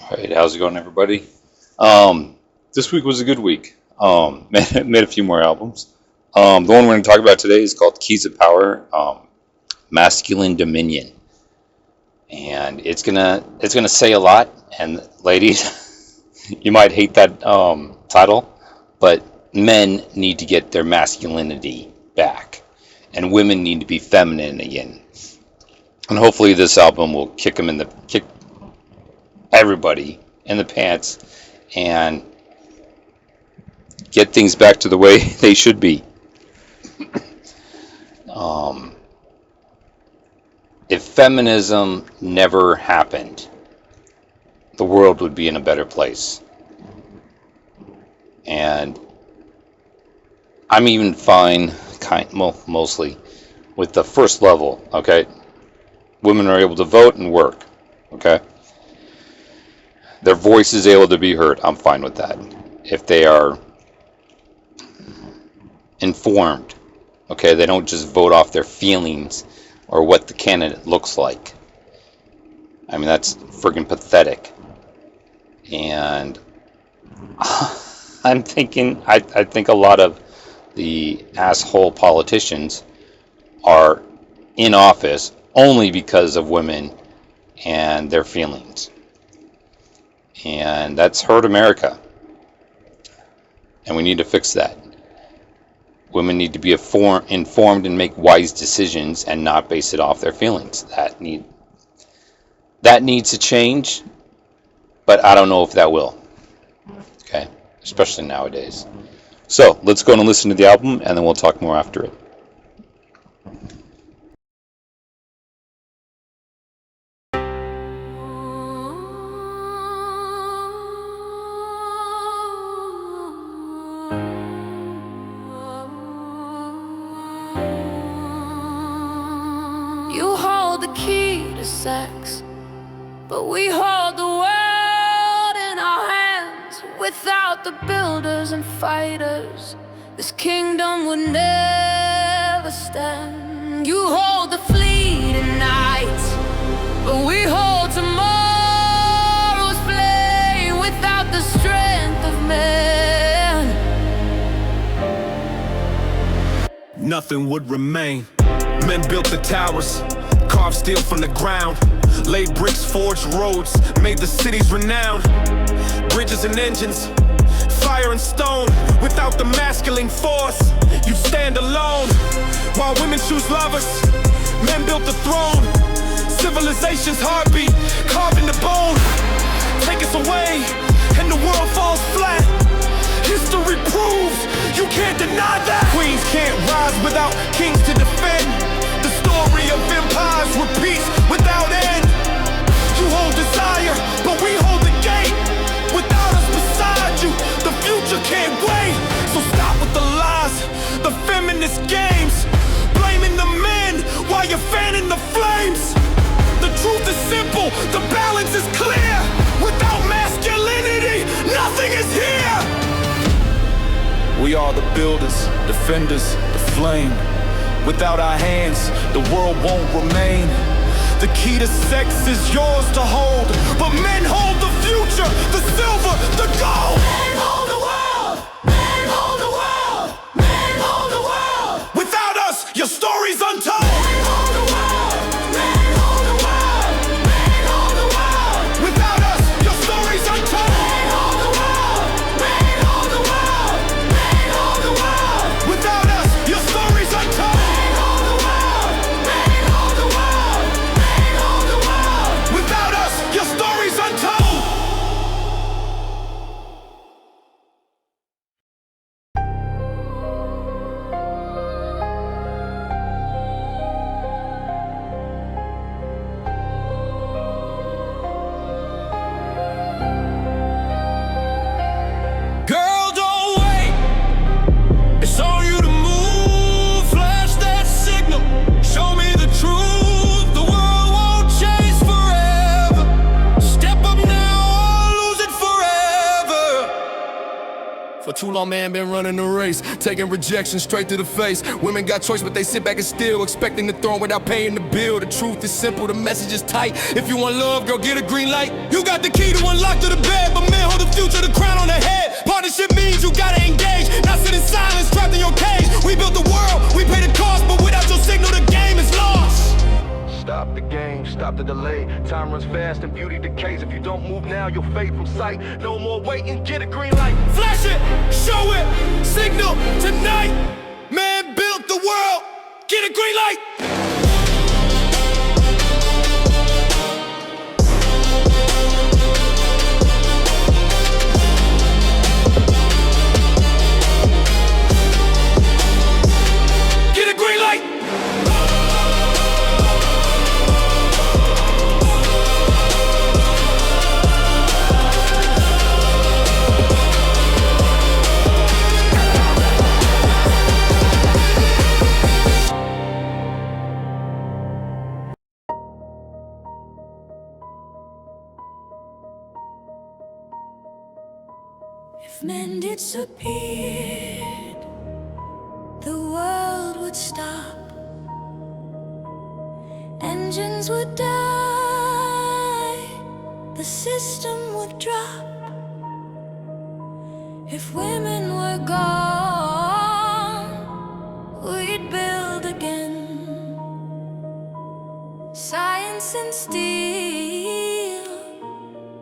All right, how's it going, everybody? This week was a good week. Made a few more albums. The one we're going to talk about today is called Keys of Power, Masculine Dominion, and it's gonna say a lot. And ladies, you might hate that title, but men need to get their masculinity back, and women need to be feminine again. And hopefully, this album will kick everybody in the pants and get things back to the way they should be. Um, if feminism never happened, the world would be in a better place. And I'm even fine, mostly, with the first level, okay? Women are able to vote and work, okay? Their voice is able to be heard. I'm fine with that. If they are informed, okay, they don't just vote off their feelings or what the candidate looks like. I mean, that's friggin' pathetic. And I think a lot of the asshole politicians are in office only because of women and their feelings. And that's hurt America. And we need to fix that. Women need to be informed and make wise decisions and not base it off their feelings. That needs to change, but I don't know if that will. Okay? Especially nowadays. So, let's go and listen to the album, and then we'll talk more after it. You hold the key to sex, but we hold the world in our hands. Without the builders and fighters, this kingdom would never stand. You hold the fleeting night, but we hold tomorrow's flame. Without the strength of man, nothing would remain. Men built the towers, carved steel from the ground, laid bricks, forged roads, made the cities renowned. Bridges and engines, fire and stone. Without the masculine force, you stand alone. While women choose lovers, men built the throne. Civilization's heartbeat, carved in the bone. Take us away, and the world falls flat. History proves you can't deny that. Queens can't rise without kings to defend. The story of empires repeats without end. You hold desire, but we hold the gate. Without us beside you, the future can't wait. So stop with the lies, the feminist games, blaming the men while you're fanning the flames. The truth is simple, the balance is clear. Without masculinity, nothing is here. We are the builders, defenders, the flame. Without our hands, the world won't remain. The key to sex is yours to hold, but men hold the future, the silver, the gold. Men hold the world, men hold the world, men hold the world. Without us, your story's untold. Men hold the world, men hold the world, men hold the world. Without us, your story's untold. Men hold the world, men hold the world, men hold the world. Without us, your story's untold. Without us, your story's untold. For too long, man, been running the race, taking rejection straight to the face. Women got choice, but they sit back and still expecting the throne without paying the bill. The truth is simple, the message is tight. If you want love, girl, get a green light. You got the key to unlock to the bed, but man, hold the future, the crown on the head. Partnership means you gotta engage, not sit in silence, trapped in your cage. We built the world, we pay the cost, but without your signal, the game is lost. Stop the game, stop the delay. Time runs fast and beauty decays. If you don't move now, you'll fade from sight. No more waiting, get a green light. Flash it, show it, signal tonight. Man built the world, get a green light. Get a green light. If men disappeared, the world would stop. Engines would die, the system would drop. If women were gone, we'd build again. Science and steel,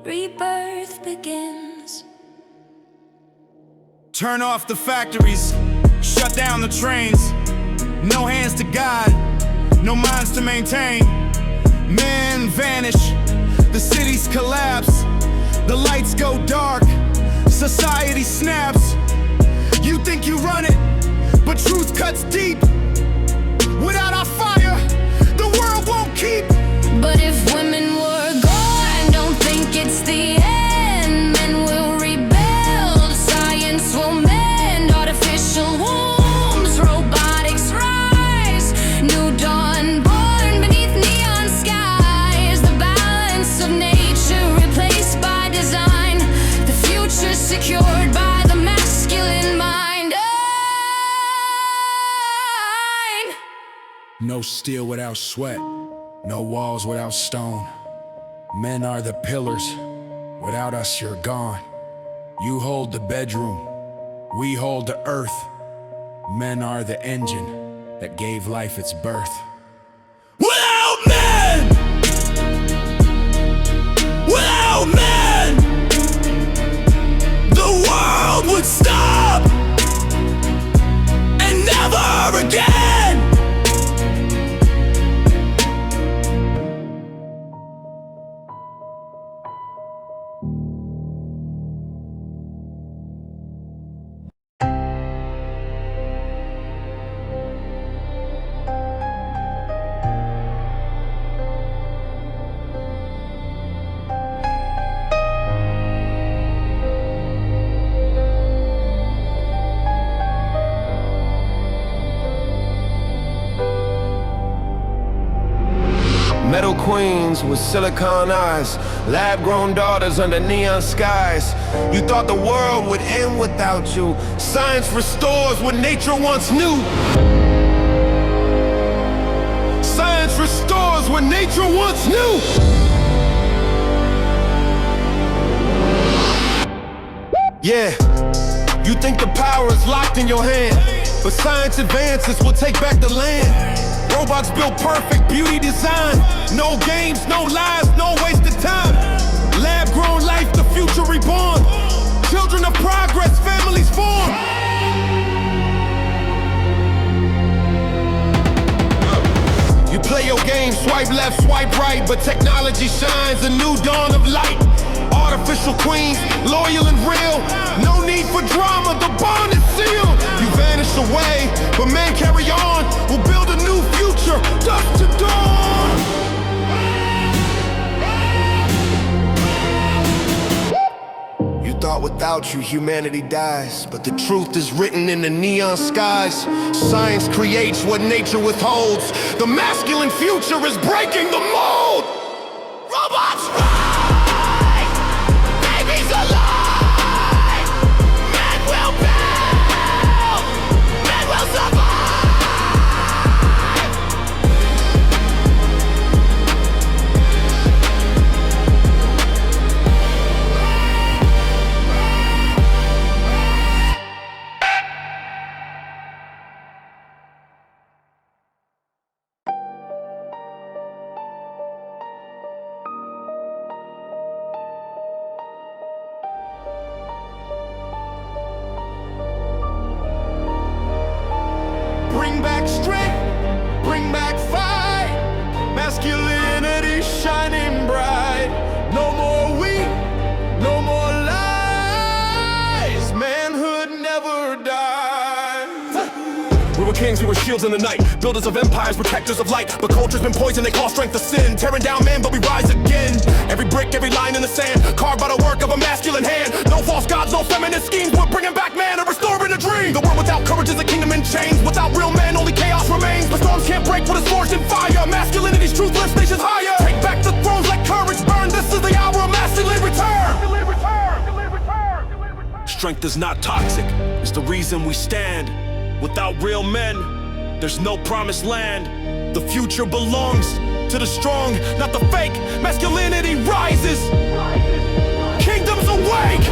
rebirth begins. Turn off the factories, shut down the trains. No hands to guide, no minds to maintain. Men vanish, the cities collapse. The lights go dark, society snaps. You think you run it, but truth cuts deep. Without our fire, the world won't keep. But if women were gone, don't think it's the end. Men will rebuild, science will mend. Artificial wombs, robotics rise. New dawn born beneath neon skies. The balance of nature replaced by design. The future secured by the masculine mind. No steel without sweat, no walls without stone. Men are the pillars, without us you're gone. You hold the bedroom, we hold the earth. Men are the engine that gave life its birth. Without men! Without men! The world would stop! And never again! Metal queens with silicone eyes, lab-grown daughters under neon skies. You thought the world would end without you. Science restores what nature once knew. Science restores what nature once knew. Yeah, you think the power is locked in your hand, but science advances will take back the land. Robots built perfect beauty design. No games, no lies, no wasted time. Lab-grown life, the future reborn. Children of progress, families form. You play your game, swipe left, swipe right, but technology shines a new dawn of light. Artificial queens, loyal and real. No need for drama, the bond is sealed. You vanish away, but men carry on. We'll build a new future, dusk to dawn. You thought without you humanity dies, but the truth is written in the neon skies. Science creates what nature withholds. The masculine future is breaking the mold. Robots rise, babies alive. Men will kings, we were shields in the night. Builders of empires, protectors of light. But culture's been poisoned, they call strength a sin. Tearing down men, but we rise again. Every brick, every line in the sand, carved by the work of a masculine hand. No false gods, no feminist schemes. We're bringing back man and restoring a dream. The world without courage is a kingdom in chains. Without real men, only chaos remains. But storms can't break what is forged in fire. Masculinity's truthless, nations higher. Take back the thrones, let courage burn. This is the hour of masculine return. Strength is not toxic, it's the reason we stand. Without real men, there's no promised land. The future belongs to the strong, not the fake. Masculinity rises, kingdoms awake.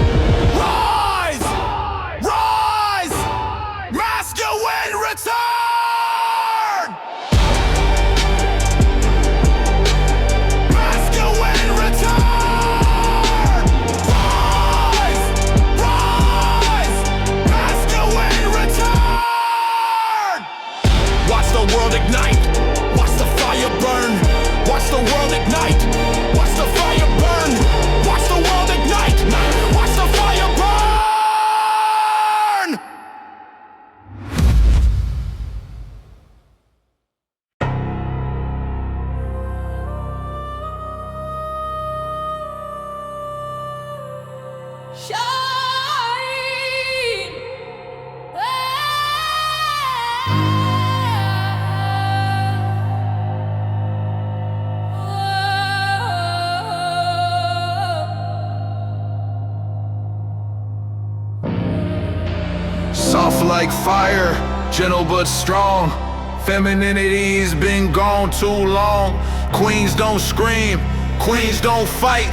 Rise, rise, masculine return. Ignite, watch the fire burn. Watch the world ignite. Watch the fire burn. Watch the world ignite. Watch the fire burn. Soft like fire, gentle but strong. Femininity's been gone too long. Queens don't scream, queens don't fight.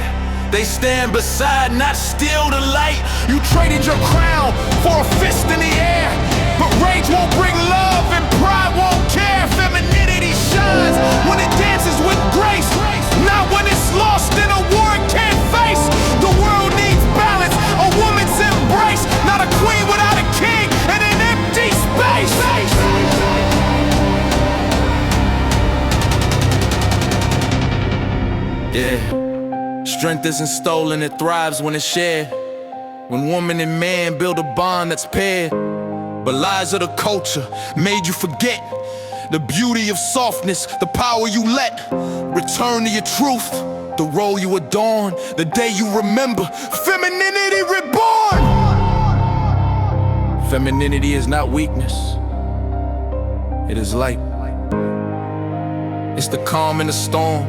They stand beside, not steal the light. You traded your crown for a fist in the air, but rage won't bring love and pride won't care. Femininity shines when it dances with grace, not when it's lost in a war it can't face. The world needs balance, a woman's embrace, not a queen without a king and an empty space. Yeah, strength isn't stolen, it thrives when it's shared. When woman and man build a bond that's paired. But lies of the culture made you forget the beauty of softness, the power you let. Return to your truth, the role you adorn, the day you remember femininity reborn. Femininity is not weakness, it is light. It's the calm in the storm,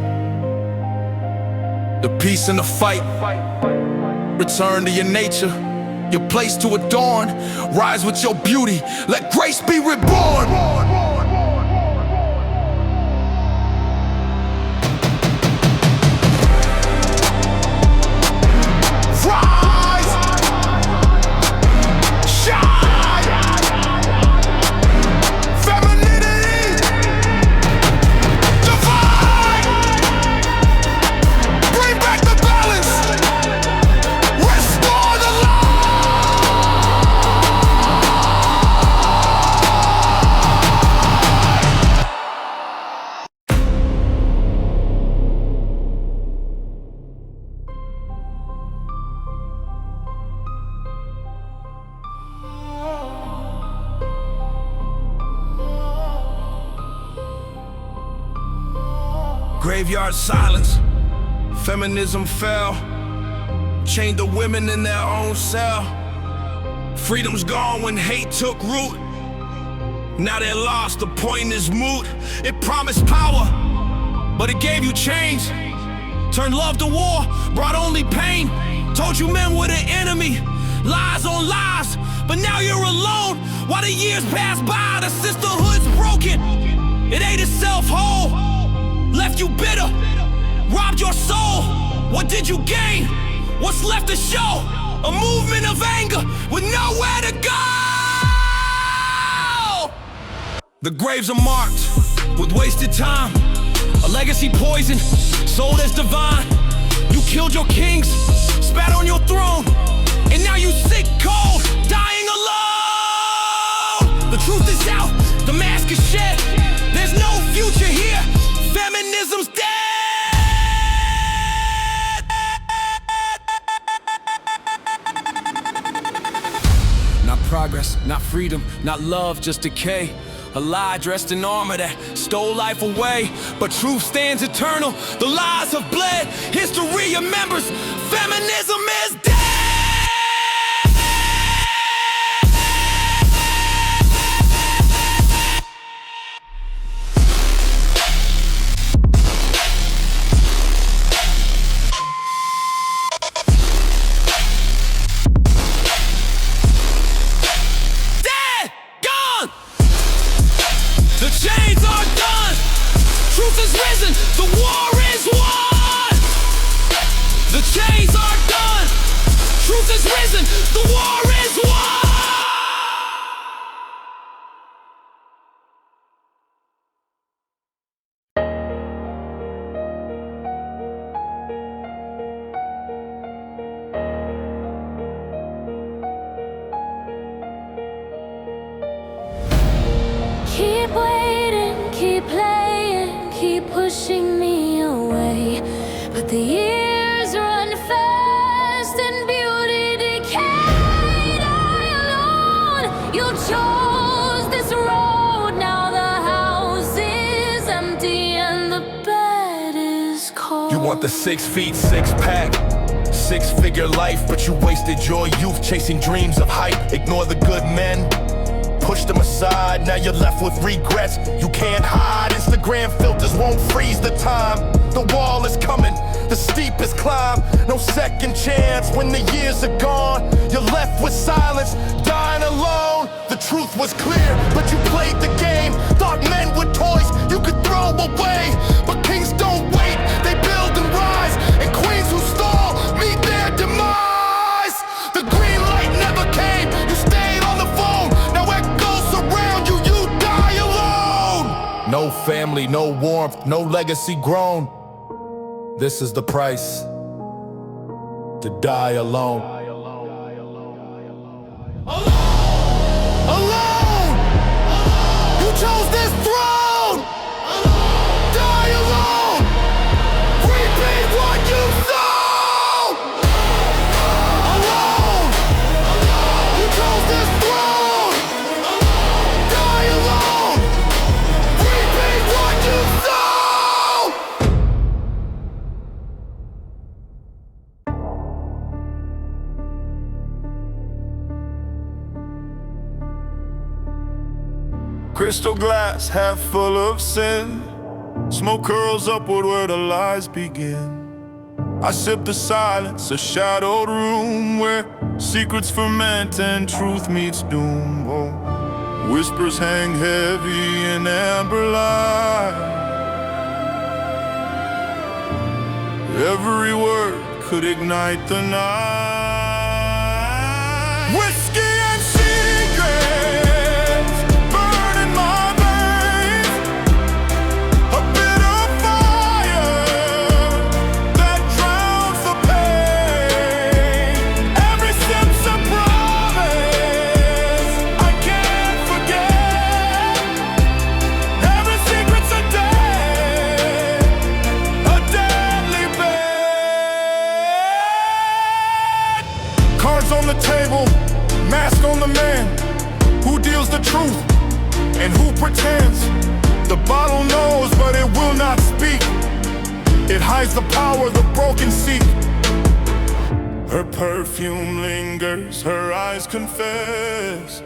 the peace in the fight. Return to your nature, your place to adorn. Rise with your beauty, let grace be reborn. Graveyard silence, feminism fell, chained the women in their own cell. Freedom's gone when hate took root. Now they're lost, the point is moot. It promised power, but it gave you change. Turned love to war, brought only pain. Told you men were the enemy, lies on lies. But now you're alone, while the years pass by. The sisterhood's broken, it ate itself whole. Left you bitter, robbed your soul. What did you gain? What's left to show? A movement of anger with nowhere to go. The graves are marked with wasted time, a legacy poison, sold as divine. You killed your kings, spat on your throne, and now you sick cold, dying alone. The truth is out, the mask is shed. There's no future here. Feminism's dead. Not progress, not freedom, not love, just decay. A lie dressed in armor that stole life away, but truth stands eternal. The lies have bled, history remembers. Feminism is dead. The chains are done, truth is risen, the war is won. The chains are done, truth is risen, the war is won. Keep waiting, keep playing, keep pushing me away. But the years run fast and beauty decayed. I alone, you chose this road. Now the house is empty and the bed is cold. You want the 6 feet, 6 pack, 6-figure life, but you wasted your youth chasing dreams of hype. Ignore the good men, push them aside, now you're left with regrets. You can't hide, Instagram filters won't freeze the time. The wall is coming, the steepest climb. No second chance when the years are gone. You're left with silence, dying alone. The truth was clear, but you played the game. Thought men were toys you could throw away. But kings don't wait, they build and rise. And queens who stall meet their demise. The green light never came, you stayed on the phone. Now echoes surround you, you die alone. No family, no warmth, no legacy grown. This is the price to die alone. Alone! You chose this throne! Die alone! Repeat what you sow! Alone! You chose this throne! Die alone! Repeat what you sow! Crystal glass half full of sin. Smoke curls upward where the lies begin. I sip the silence, a shadowed room where secrets ferment and truth meets doom. Oh, whispers hang heavy in amber light. Every word could ignite the night. Whiskey and secrets burn in my veins. A bitter fire that drowns the pain. Every sip's a promise I can't forget. Every secret's a deadly bet. Cards on the table, mask on the man who deals the truth and who pretends. The bottle knows, but it will not speak. It hides the power the broken seek. Her perfume lingers, her eyes confess,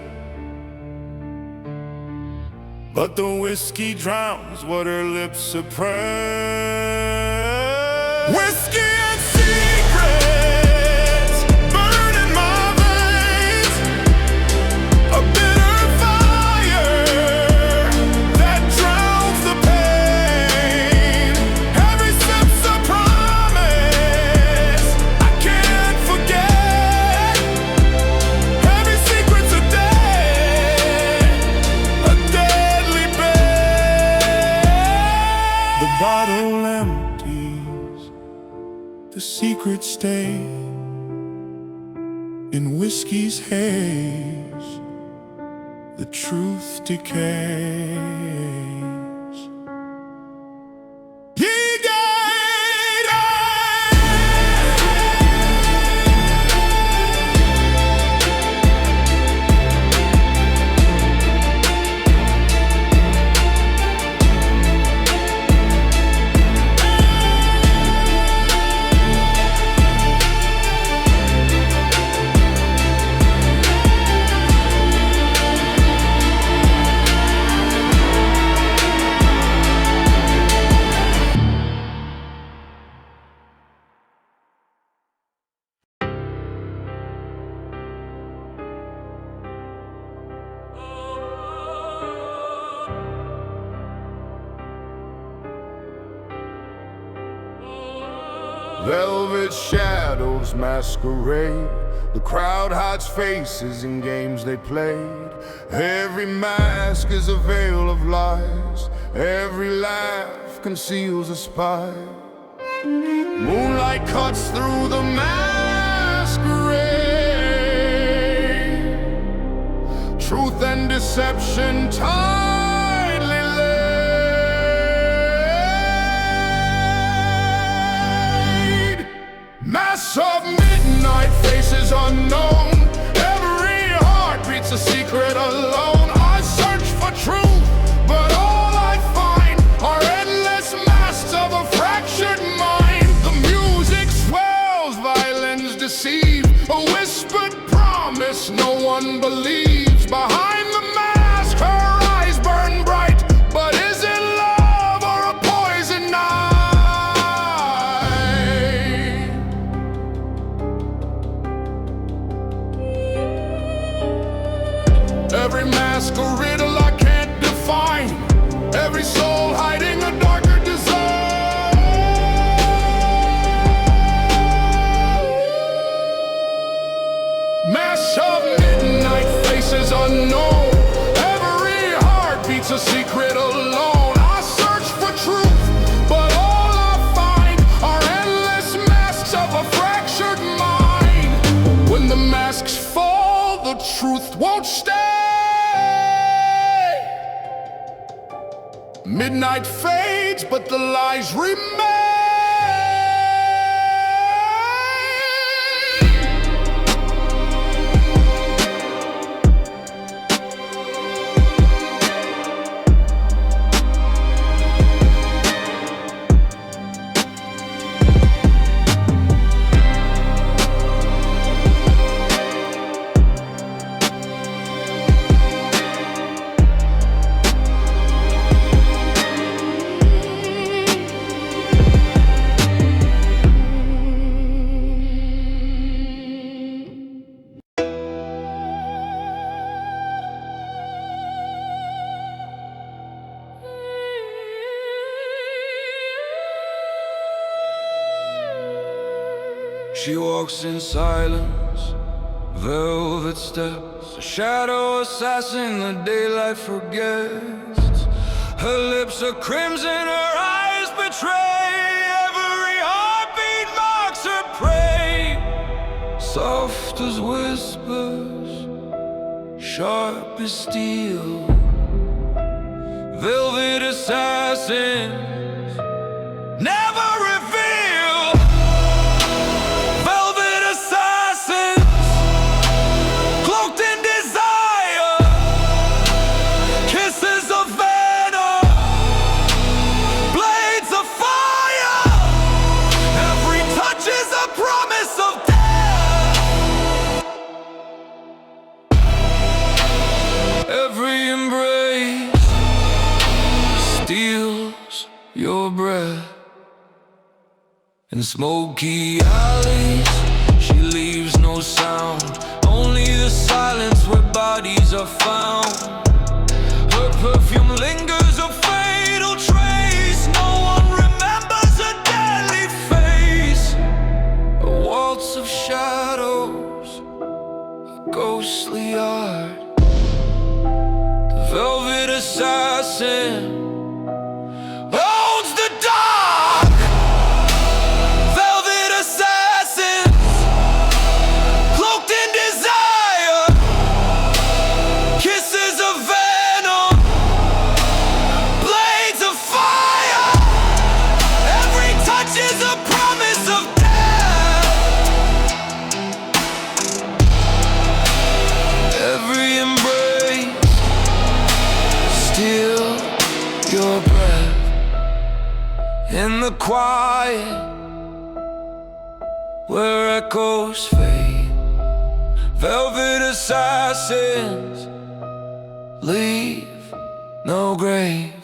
but the whiskey drowns what her lips suppress. Whiskey and secrets burn in my veins. A bitter fire that drowns the pain. Every sip's a promise I can't forget. Every secret's a deadly bet. The bottle empties, the secrets stay in whiskey's haze. The truth decays. Ye died. Velvet shadows masquerade. The crowd hides faces in games they played. Every mask is a veil of lies. Every laugh conceals a spy. Moonlight cuts through the masquerade. Truth and deception tightly laid. Mass of midnight, faces unknown. Every heart beats a secret alone. I search for truth, but all I find are endless masks of a fractured mind. The music swells, violins deceive. A whispered promise no one believes. Behind the mask, her eyes burn bright. But is it love or a poison night? Every mask a riddle I can't define. Every soul hiding a darker design. Mass of midnight, faces unknown. Every heart beats a secret alone. I search for truth, but all I find are endless masks of a fractured mind. When the masks fall, the truth won't stay. Midnight fades, but the lies remain. She walks in silence, velvet steps, a shadow assassin the daylight forgets. Her lips are crimson, her eyes betray. Every heartbeat marks her prey. Soft as whispers, sharp as steel. Velvet assassins never reveal. Velvet assassins, cloaked in desire. Kisses of venom, blades of fire. Every touch is a promise of death. Every embrace steals your breath. In smoky alleys, she leaves no sound. Only the silence where bodies are found. Her perfume lingers, a fatal trace. No one remembers her deadly face. A waltz of shadows, a ghostly art. The velvet assassin owns the dark. Velvet assassins, cloaked in desire. Kisses of venom, blades of fire. Every touch is a promise of death. Every embrace steal your breath. In the quiet where echoes fade, velvet assassins leave no grave.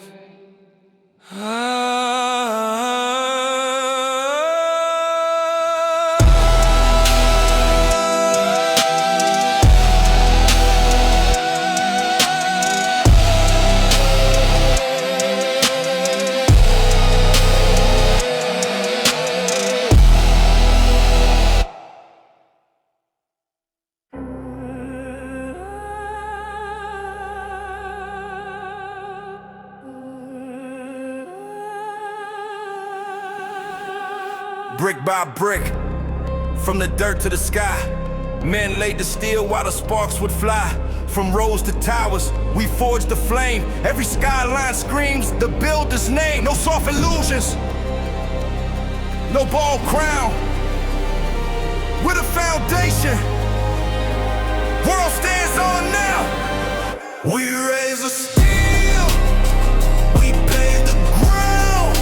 brick by brick, from the dirt to the sky. Men laid the steel while the sparks would fly. From rows to towers, we forged the flame. Every skyline screams the builder's name. No soft illusions, no bald crown. We're the foundation, world stands on now. We raise a steel, we pave the ground,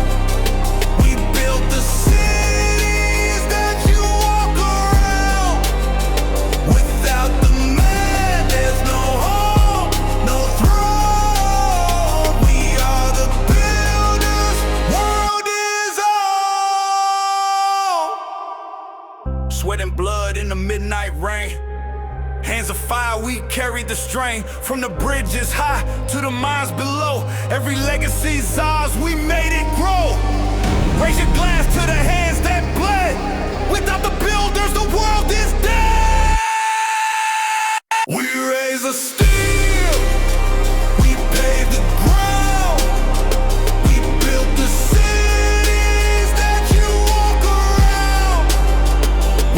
we build the cities that you walk around. Without the man, there's no home, no throne. We are the builders, world is all. Sweat and blood in the midnight rain. Hands of fire, we carry the strain. From the bridges high to the mines below. Every legacy's ours, we made it grow. Raise your glass to the hands that bled. Without the builders, the world is dead. We raise a steel, we pave the ground, we built the cities that you walk around.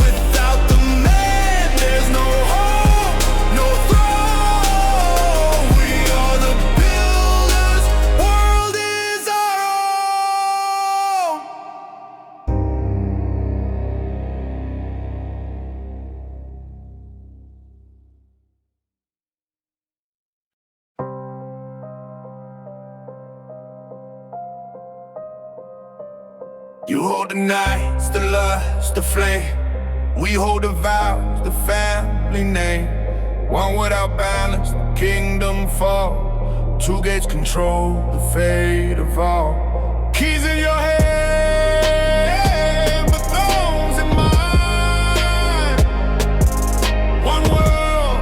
Without the man, there's no hope, no throne. We are the builders, world is our own. You hold the nights, the lust, the flame. We hold the vows, the family name. One without balance, the kingdom fall. Two gates control the fate of all. Keys in your hand, but thrones in mine. One world,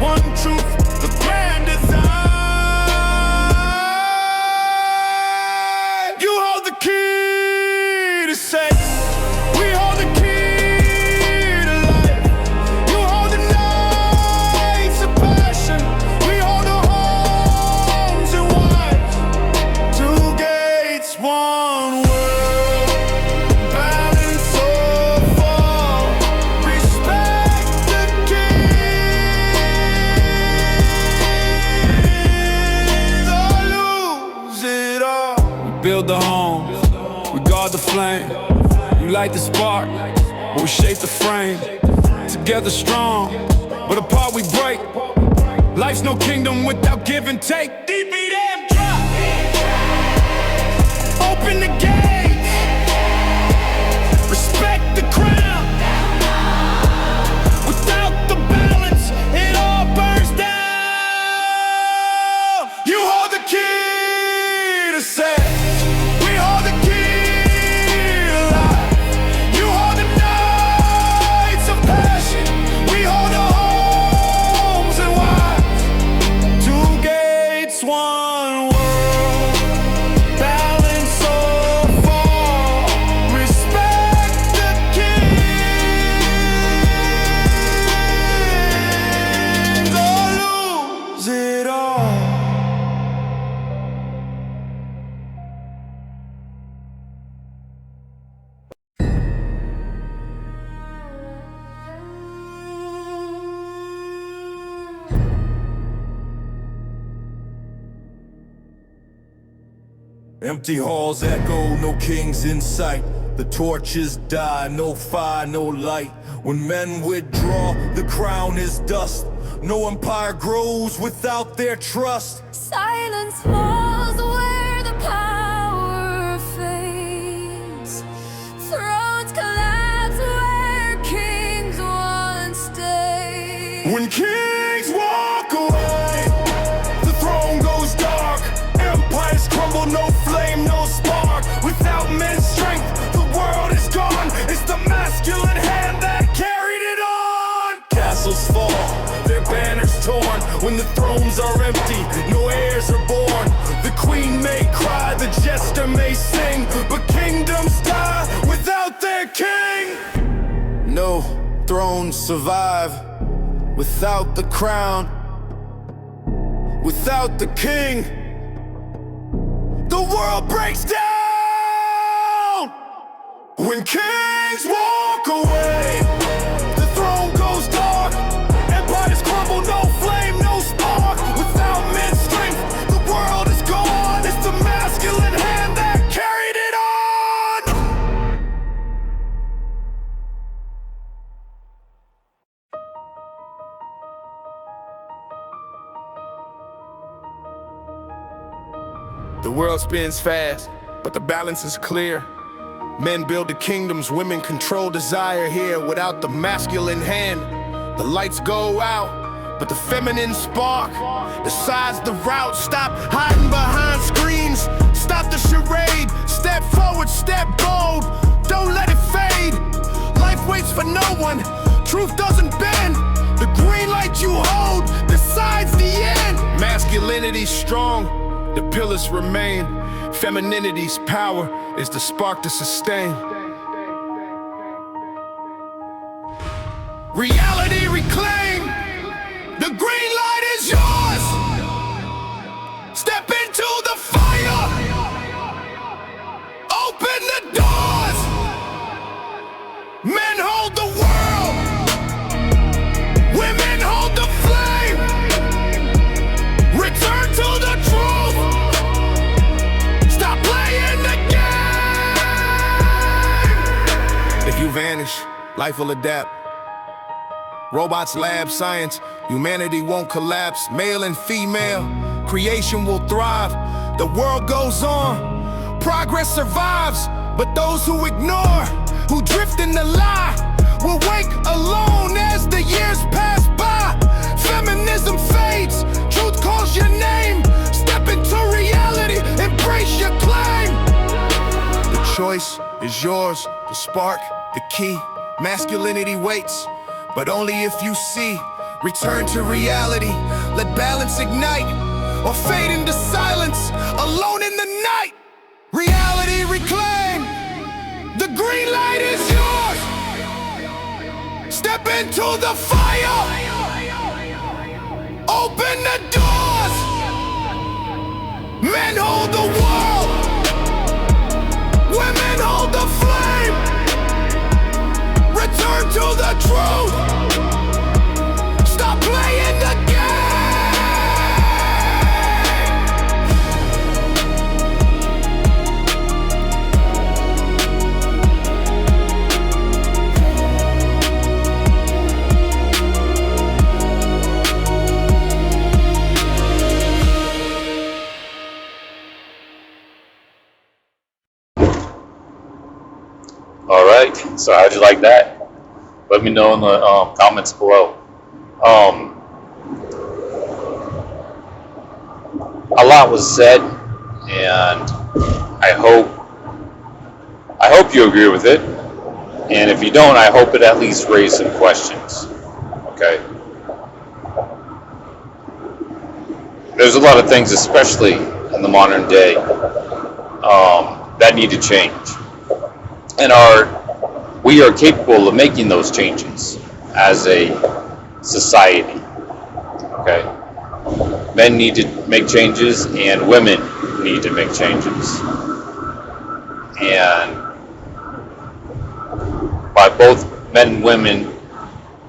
one truth, the grand design. You hold the key to say, we hold the key to life. You hold the nights of passion, we hold the homes and wives. Two gates, one world, balance or fall. Respect the kings or lose it all. We build the home, we guard the flame. You light the spark, we shape the frame. Together strong, but apart we break. Life's no kingdom without give and take. DBM drop. Open the gates. Respect the crown. Without the balance, it all burns down. You hold the key to say, we hold the key to life. You hold the nights of passion, we hold the homes and wives. Two gates, one world, balance or fall. Respect the kings or lose it all. Empty halls echo, no kings in sight. The torches die, no fire, no light. When men withdraw, the crown is dust. No empire grows without their trust. Silence falls where the power fades. Thrones collapse where kings once stayed. When kings walk away, the throne goes dark. Empires crumble, no flame, no spark. Without men's strength, the world is gone. It's the masculine hand that carried it on. Castles fall, their banners torn. When the thrones are empty, no heirs are born. The queen may cry, the jester may sing, but kingdoms die without their king. No thrones survive without the crown, without the king. The world breaks down. When kings walk away, the throne goes dark. Empires crumble, no flame, no spark. Without men's strength, the world is gone. It's the masculine hand that carried it on. The world spins fast, but the balance is clear. Men build the kingdoms, women control desire here. Without the masculine hand, the lights go out, but the feminine spark decides the route. Stop hiding behind screens, stop the charade. Step forward, step bold, don't let it fade. Life waits for no one, truth doesn't bend. The green light you hold decides the end. Masculinity's strong, the pillars remain. Femininity's power is the spark to sustain. Reality reclaimed, the green light is yours. Step into the fire, open the doors. Men hold the world, women hold the flame. Return to the truth, stop playing the game. If you vanish, life will adapt. Robots, lab science, humanity won't collapse. Male and female, creation will thrive. The world goes on, progress survives. But those who ignore, who drift in the lie, will wake alone as the years pass by. Feminism fades, truth calls your name. Step into reality, embrace your claim. The choice is yours, the spark, the key. Masculinity waits, but only if you see. Return to reality, let balance ignite, or fade into silence, alone in the night. Reality reclaimed, the green light is yours. Step into the fire, open the doors. Men hold the world, women hold the flame. Return to the truth, stop playing the game. All right. So how'd you like that? Let me know in the comments below. A lot was said, and I hope you agree with it. And if you don't, I hope it at least raised some questions. Okay. There's a lot of things, especially in the modern day, that need to change, and we are capable of making those changes as a society. Okay? Men need to make changes, and women need to make changes. And by both men and women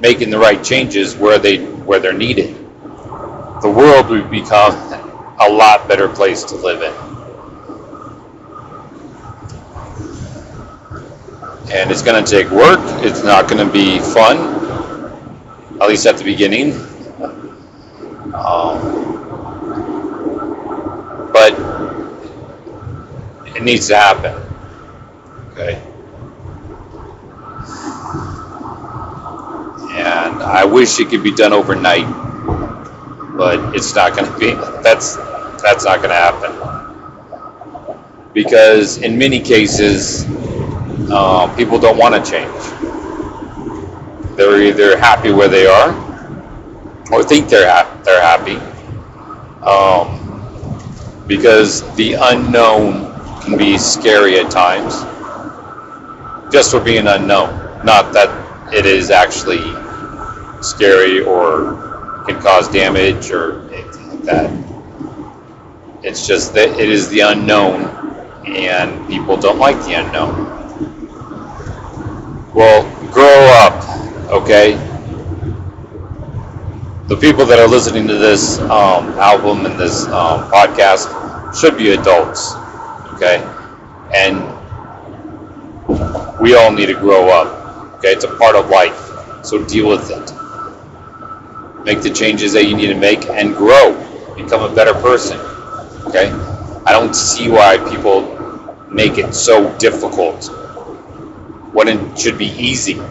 making the right changes where they're needed, the world would become a lot better place to live in. And it's going to take work. It's not going to be fun, at least at the beginning. But it needs to happen. Okay. And I wish it could be done overnight, but it's not going to be. That's not going to happen, because in many cases, people don't want to change. They're either happy where they are, or think they're happy, because the unknown can be scary at times, just for being unknown. Not that it is actually scary or can cause damage or anything like that. It's just that it is the unknown, and people don't like the unknown. Well, grow up, okay? The people that are listening to this album and this podcast should be adults, okay? And we all need to grow up, okay? It's a part of life, so deal with it. Make the changes that you need to make and grow. Become a better person, okay? I don't see why people make it so difficult when it should be easy.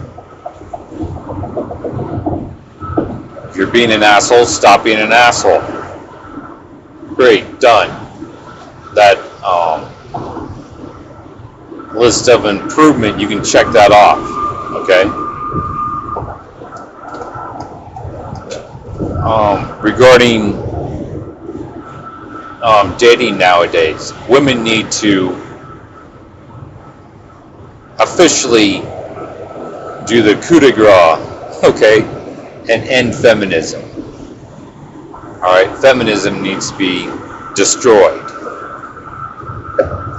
If you're being an asshole, stop being an asshole. Great, done. That list of improvement, you can check that off, okay? Regarding dating nowadays, women need to officially do the coup de grace, okay, and end feminism. Alright, feminism needs to be destroyed.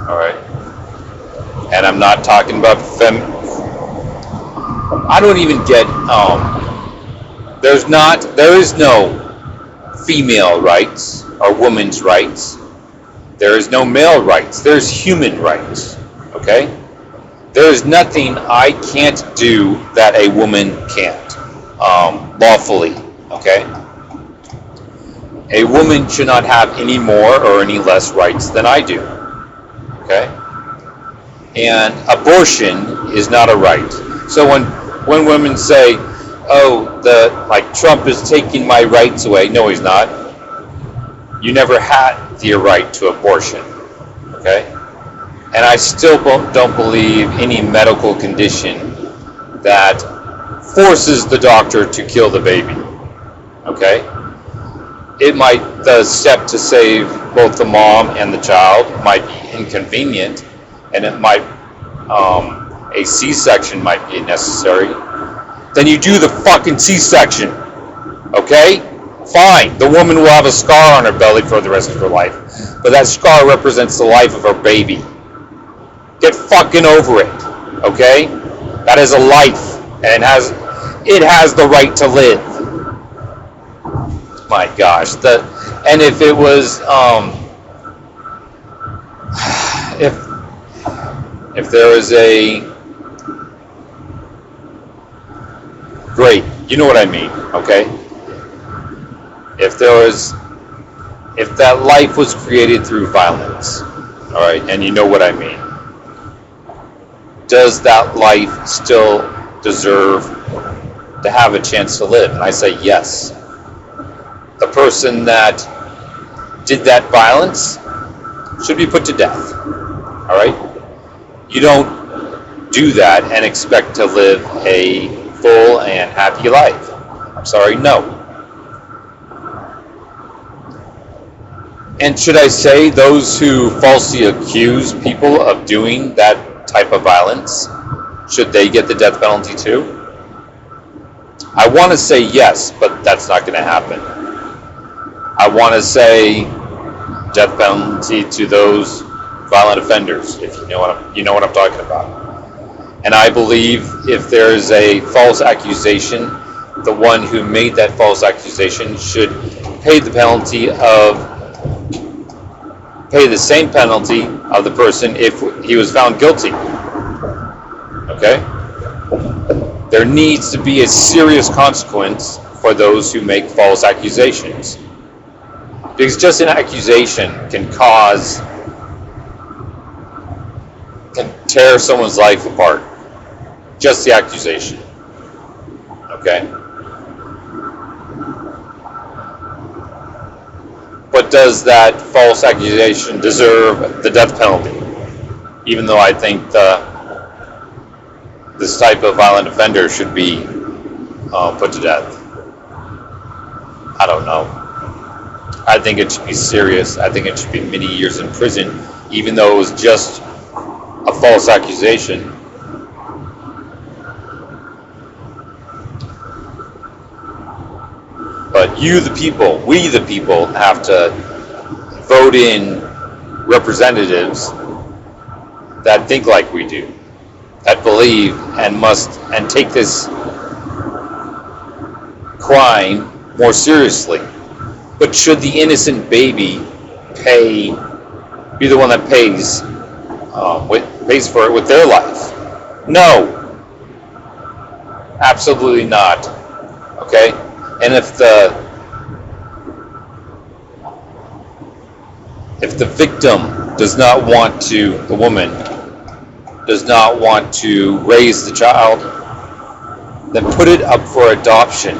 Alright, and I'm not talking about I don't even get, there is no female rights or women's rights. There is no male rights. There's human rights, okay? There is nothing I can't do that a woman can't, lawfully, okay? A woman should not have any more or any less rights than I do, okay? And abortion is not a right. So when women say, oh, like Trump is taking my rights away, no, he's not. You never had the right to abortion, okay? And I still don't believe any medical condition that forces the doctor to kill the baby, okay? The step to save both the mom and the child might be inconvenient, and it might, a C-section might be necessary. Then you do the fucking C-section, okay? Fine, the woman will have a scar on her belly for the rest of her life, but that scar represents the life of her baby. Get fucking over it, okay? That is a life, and it has the right to live. My gosh, and if it was, if there was a, great, you know what I mean, okay? If that life was created through violence, all right, and you know what I mean, does that life still deserve to have a chance to live? And I say yes. The person that did that violence should be put to death, all right? You don't do that and expect to live a full and happy life. I'm sorry, no. And should I say those who falsely accuse people of doing that type of violence, should they get the death penalty too? I want to say yes, but that's not going to happen. I want to say death penalty to those violent offenders, if you know what I'm talking about. And I believe if there is a false accusation, the one who made that false accusation should pay the same penalty of the person if he was found guilty. Okay? There needs to be a serious consequence for those who make false accusations. Because just an accusation can tear someone's life apart. Just the accusation. Okay? But does that false accusation deserve the death penalty? Even though I think this type of violent offender should be put to death. I don't know. I think it should be serious. I think it should be many years in prison, even though it was just a false accusation. But we the people, have to vote in representatives that think like we do. that believe and take this crime more seriously. But should the innocent baby be the one that pays for it with their life? No, absolutely not. Okay, and if the victim does not want to, the woman does not want to raise the child, then put it up for adoption.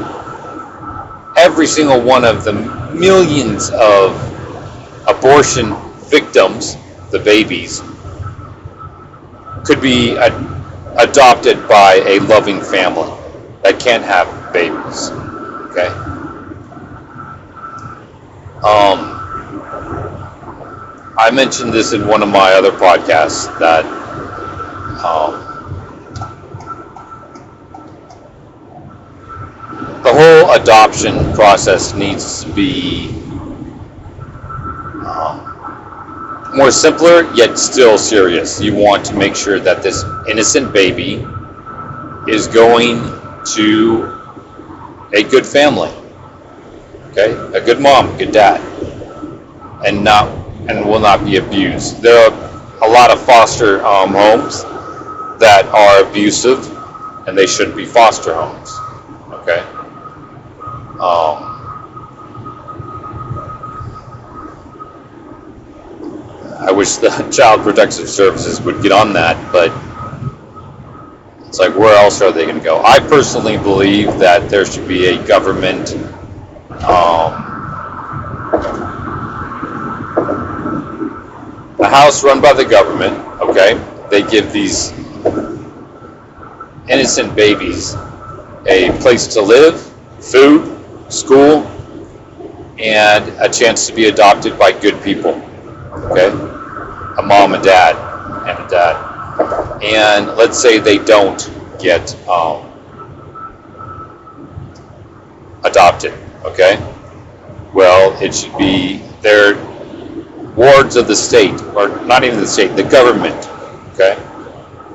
Every single one of the millions of abortion victims, the babies, could be adopted by a loving family that can't have babies. Okay. I mentioned this in one of my other podcasts that the whole adoption process needs to be more simpler, yet still serious. You want to make sure that this innocent baby is going to a good family, okay, a good mom, good dad, and will not be abused. There are a lot of foster homes that are abusive, and they shouldn't be foster homes. Okay. I wish the Child Protective Services would get on that, but it's like, where else are they going to go? I personally believe that there should be a government a house run by the government. Okay, they give these innocent babies a place to live, food, school, and a chance to be adopted by good people. Okay, a mom and dad, and let's say they don't get adopted. Okay, well, it should be their wards of the state, or not even the state, the government. Okay,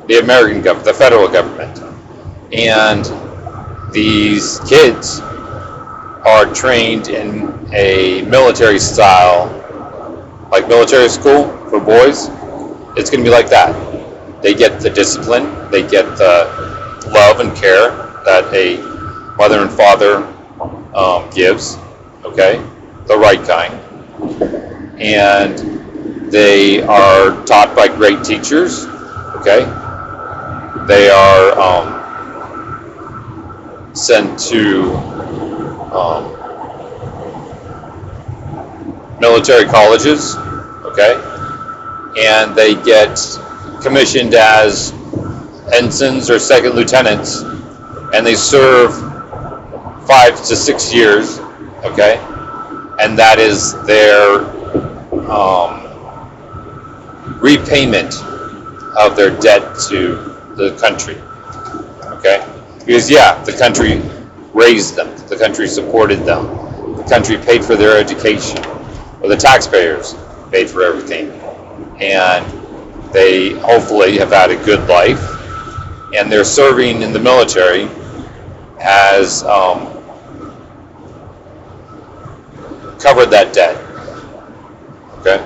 the American government, the federal government, and these kids are trained in a military style, like military school for boys. It's going to be like that. They get the discipline, they get the love and care that a mother and father gives, okay, the right kind. And they are taught by great teachers, okay. They are sent to military colleges, okay, and they get commissioned as ensigns or second lieutenants, and they serve 5 to 6 years, okay, and that is their repayment of their debt to the country, okay, because the country raised them, the country supported them, the country paid for their education, or the taxpayers paid for everything, and they hopefully have had a good life, and they're serving in the military has covered that debt. Okay.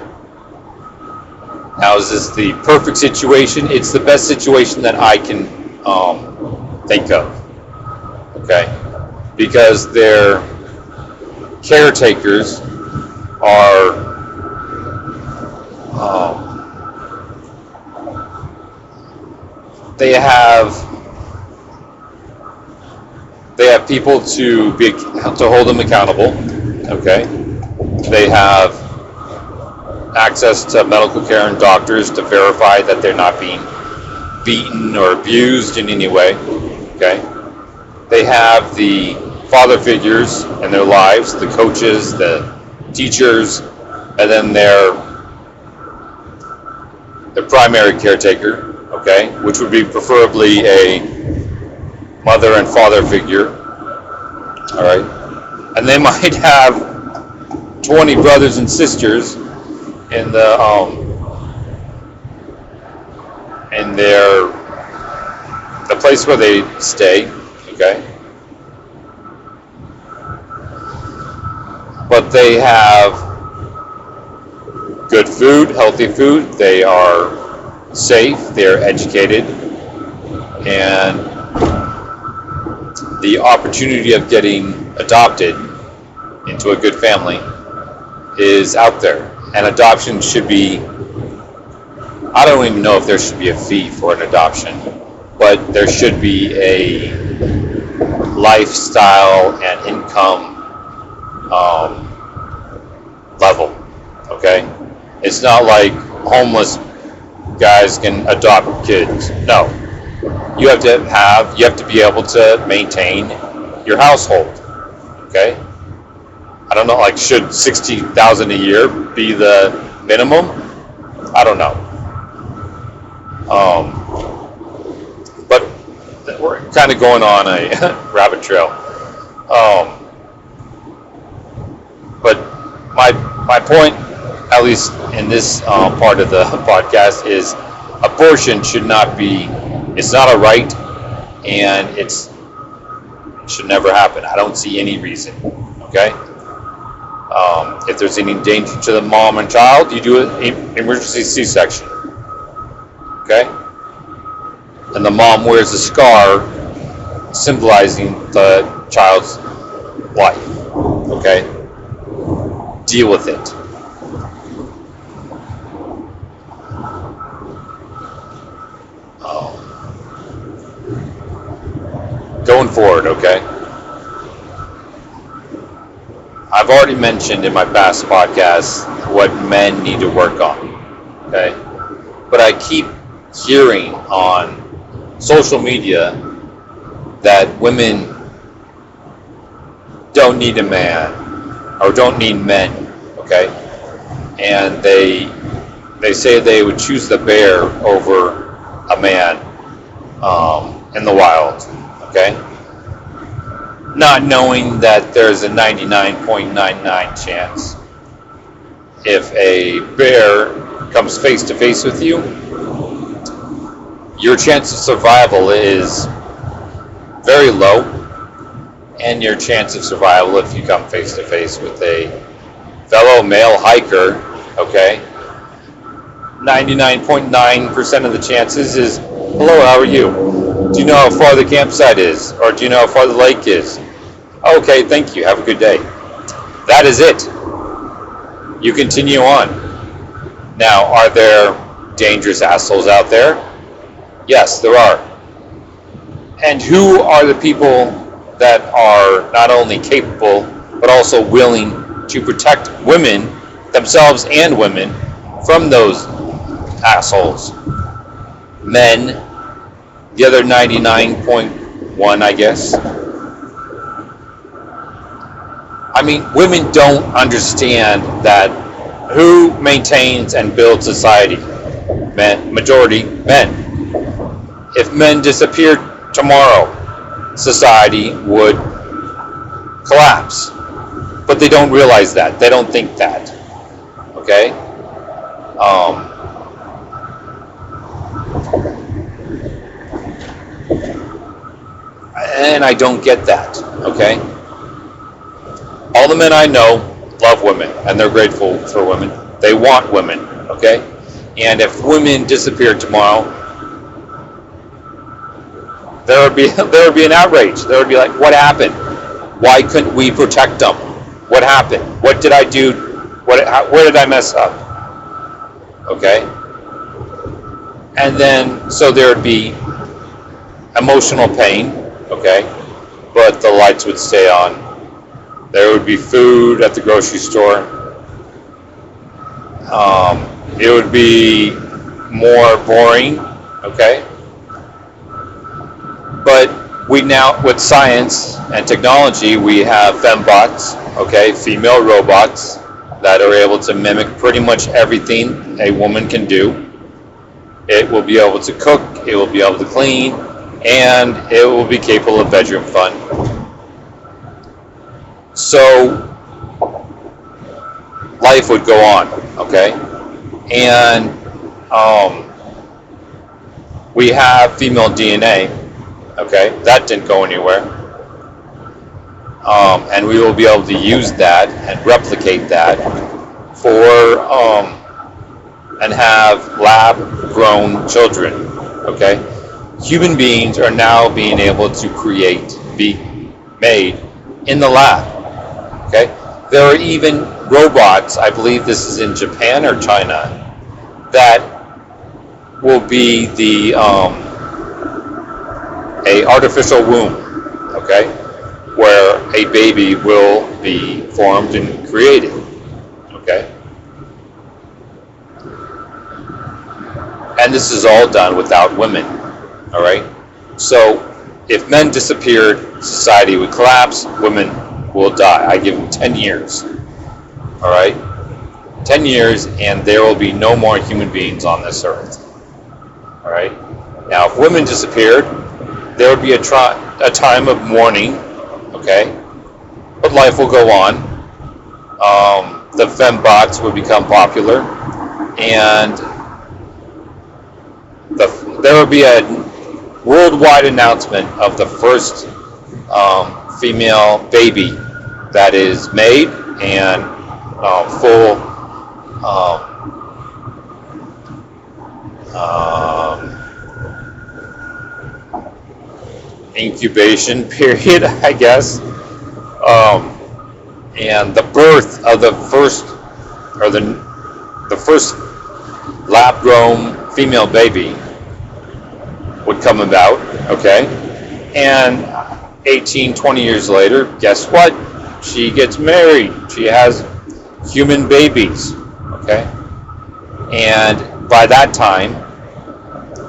Now, is this the perfect situation? It's the best situation that I can think of. Okay, because their caretakers are they have people to hold them accountable. Okay, they have access to medical care and doctors to verify that they're not being beaten or abused in any way. Okay, they have the father figures in their lives, the coaches, the teachers, and then their primary caretaker, okay, which would be preferably a mother and father figure, all right, and they might have 20 brothers and sisters in their the place where they stay, okay? But they have good food, healthy food. They are safe, they're educated, and the opportunity of getting adopted into a good family is out there. And adoption should be, I don't even know if there should be a fee for an adoption, but there should be a lifestyle and income level, okay? It's not like homeless guys can adopt kids. No. You have to be able to maintain your household, okay? I don't know, like, should $60,000 a year be the minimum? I don't know. But we're kind of going on a rabbit trail. But my point, at least in this part of the podcast, is abortion should not be, it's not a right, and it should never happen. I don't see any reason, okay? If there's any danger to the mom and child, you do an emergency C-section, okay? And the mom wears a scar symbolizing the child's life, okay? Deal with it. Going forward, okay? I've already mentioned in my past podcasts what men need to work on, okay? But I keep hearing on social media that women don't need a man or don't need men, okay? And they say they would choose the bear over a man in the wild, okay? Not knowing that there's a 99.99 chance if a bear comes face to face with you, your chance of survival is very low, and your chance of survival if you come face to face with a fellow male hiker, okay, 99.9% of the chances is, hello, how are you? Do you know how far the campsite is? Or do you know how far the lake is? Okay, thank you, have a good day. That is it. You continue on. Now, are there dangerous assholes out there? Yes, there are. And who are the people that are not only capable, but also willing to protect women, themselves and women, from those assholes? Men, the other 99.1, I guess. I mean, women don't understand that who maintains and builds society? Men, majority men. If men disappeared tomorrow, society would collapse. But they don't realize that. They don't think that. Okay? And I don't get that. Okay? All the men I know love women, and they're grateful for women. They want women. Okay? And if women disappeared tomorrow, there would be an outrage. There would be like, what happened? Why couldn't we protect them? What happened? What did I do? Where did I mess up? Okay? And then, so there would be emotional pain, okay? But the lights would stay on. There would be food at the grocery store. It would be more boring, okay? But we now, with science and technology, we have fembots, okay, female robots that are able to mimic pretty much everything a woman can do. It will be able to cook, it will be able to clean, and it will be capable of bedroom fun. So life would go on, okay? And we have female DNA, Okay, that didn't go anywhere. And we will be able to use that and replicate that for and have lab-grown children. Okay, human beings are now being able to be made in the lab. Okay, there are even robots, I believe this is in Japan or China, that will be the a artificial womb, okay, where a baby will be formed and created, okay? And this is all done without women, all right? So if men disappeared, society would collapse, women will die. I give them 10 years, all right? 10 years and there will be no more human beings on this earth, all right? Now, if women disappeared, there would be a time of mourning, okay? But life will go on. The fembots would become popular, and there would be a worldwide announcement of the first female baby that is made and full incubation period, I guess, and the birth of the first lab-grown female baby would come about, okay? And 18, 20 years later, guess what? She gets married. She has human babies, okay? And by that time,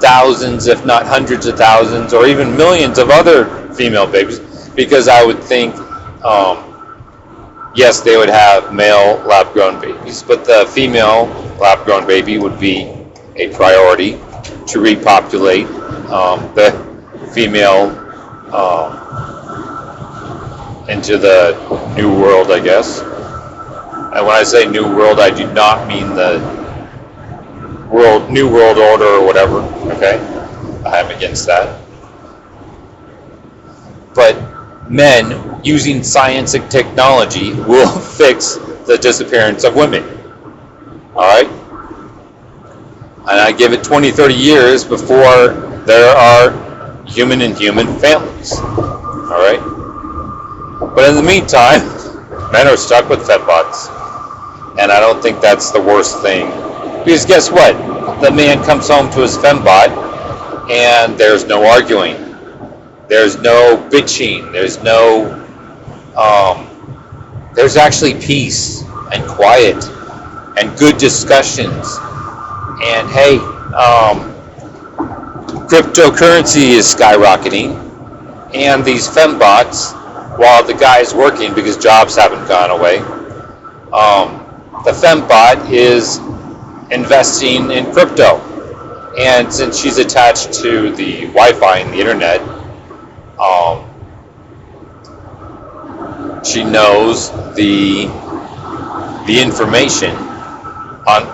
thousands, if not hundreds of thousands, or even millions of other female babies, because I would think, yes, they would have male lab-grown babies, but the female lab-grown baby would be a priority to repopulate the female into the new world, I guess. And when I say new world, I do not mean the new world order or whatever, okay? I am against that. But men using science and technology will fix the disappearance of women. All right? And I give it 20, 30 years before there are human and human families. All right? But in the meantime, men are stuck with fembots. And I don't think that's the worst thing. Because guess what? The man comes home to his fembot and there's no arguing. There's no bitching. There's actually peace and quiet and good discussions. And hey, cryptocurrency is skyrocketing, and these fembots, while the guy's working because jobs haven't gone away, the fembot is investing in crypto. And since she's attached to the Wi-Fi and the internet, she knows the information on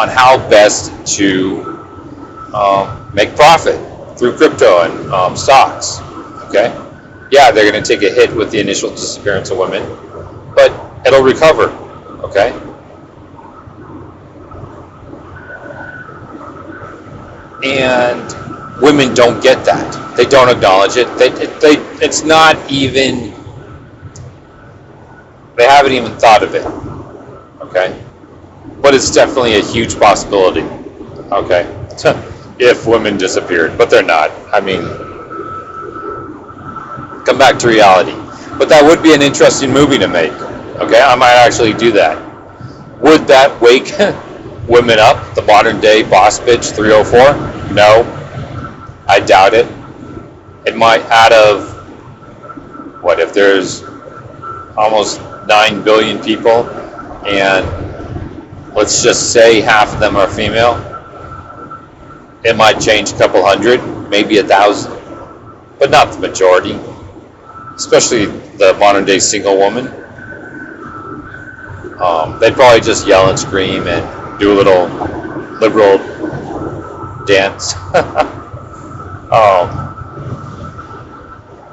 how best to make profit through crypto and stocks. Okay, yeah, they're going to take a hit with the initial disappearance of women, but it'll recover. Okay. And women don't get that. They don't acknowledge it. It's not even. They haven't even thought of it. Okay, but it's definitely a huge possibility. Okay, if women disappeared, but they're not. I mean, come back to reality. But that would be an interesting movie to make. Okay, I might actually do that. Would that wake women up? The modern day boss bitch 304? No, I doubt it. It might, out of what, if there's almost 9 billion people and let's just say half of them are female, it might change a couple hundred, maybe 1,000, but not the majority, especially the modern day single woman. They'd probably just yell and scream and do a little liberal dance.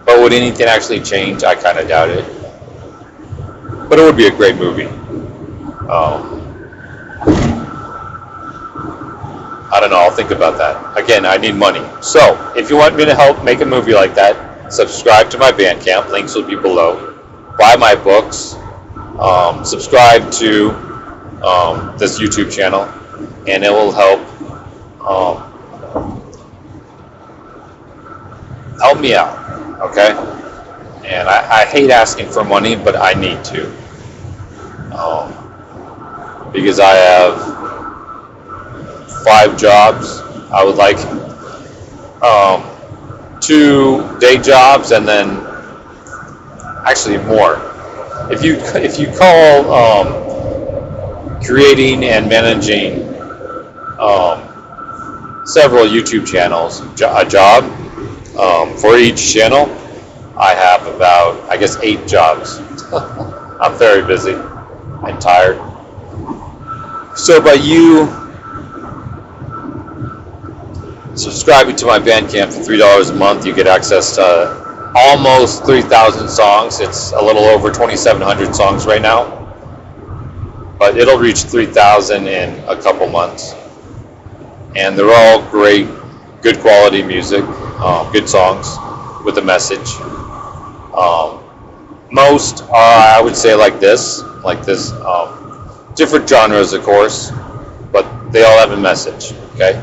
But would anything actually change? I kind of doubt it. But it would be a great movie. I don't know. I'll think about that. Again, I need money. So, if you want me to help make a movie like that, subscribe to my Bandcamp. Links will be below. Buy my books. Subscribe to this YouTube channel, and it will help help me out. Okay? And I hate asking for money, but I need to. Because I have 5 jobs. I would like 2 day jobs, and then actually more. If you call creating and managing several YouTube channels a job, for each channel, I have about, I guess, 8 jobs. I'm very busy and tired. So by you subscribing to my Bandcamp for $3 a month, you get access to almost 3,000 songs. It's a little over 2,700 songs right now, but it'll reach 3,000 in a couple months. And they're all great, good quality music, good songs with a message. Most are, I would say, like this, different genres, of course, but they all have a message, okay?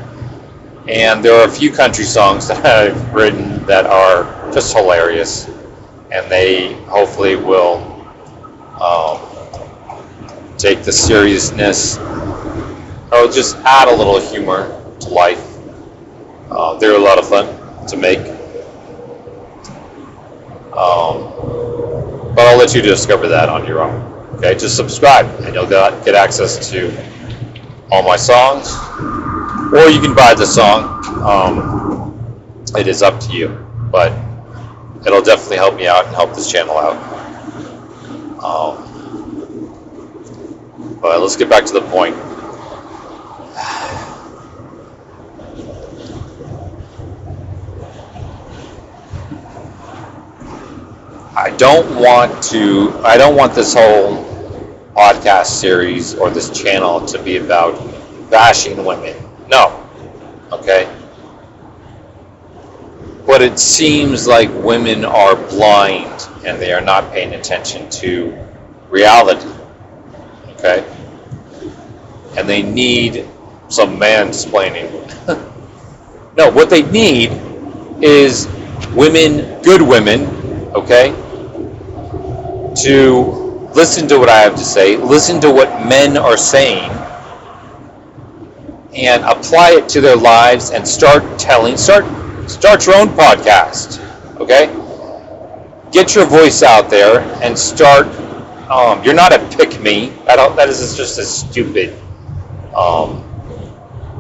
And there are a few country songs that I've written that are just hilarious, and they hopefully will take the seriousness, or just add a little humor to life. They're a lot of fun to make. But I'll let you discover that on your own. Okay, just subscribe, and you'll get access to all my songs. Or you can buy the song. It is up to you, but it'll definitely help me out and help this channel out. But let's get back to the point. I don't want this whole podcast series or this channel to be about bashing women. No. Okay? But it seems like women are blind and they are not paying attention to reality. Okay? And they need some mansplaining. No, what they need is women, good women, okay, to listen to what I have to say, listen to what men are saying, and apply it to their lives and start your own podcast, okay? Get your voice out there and start. You're not a pick-me. That is just a stupid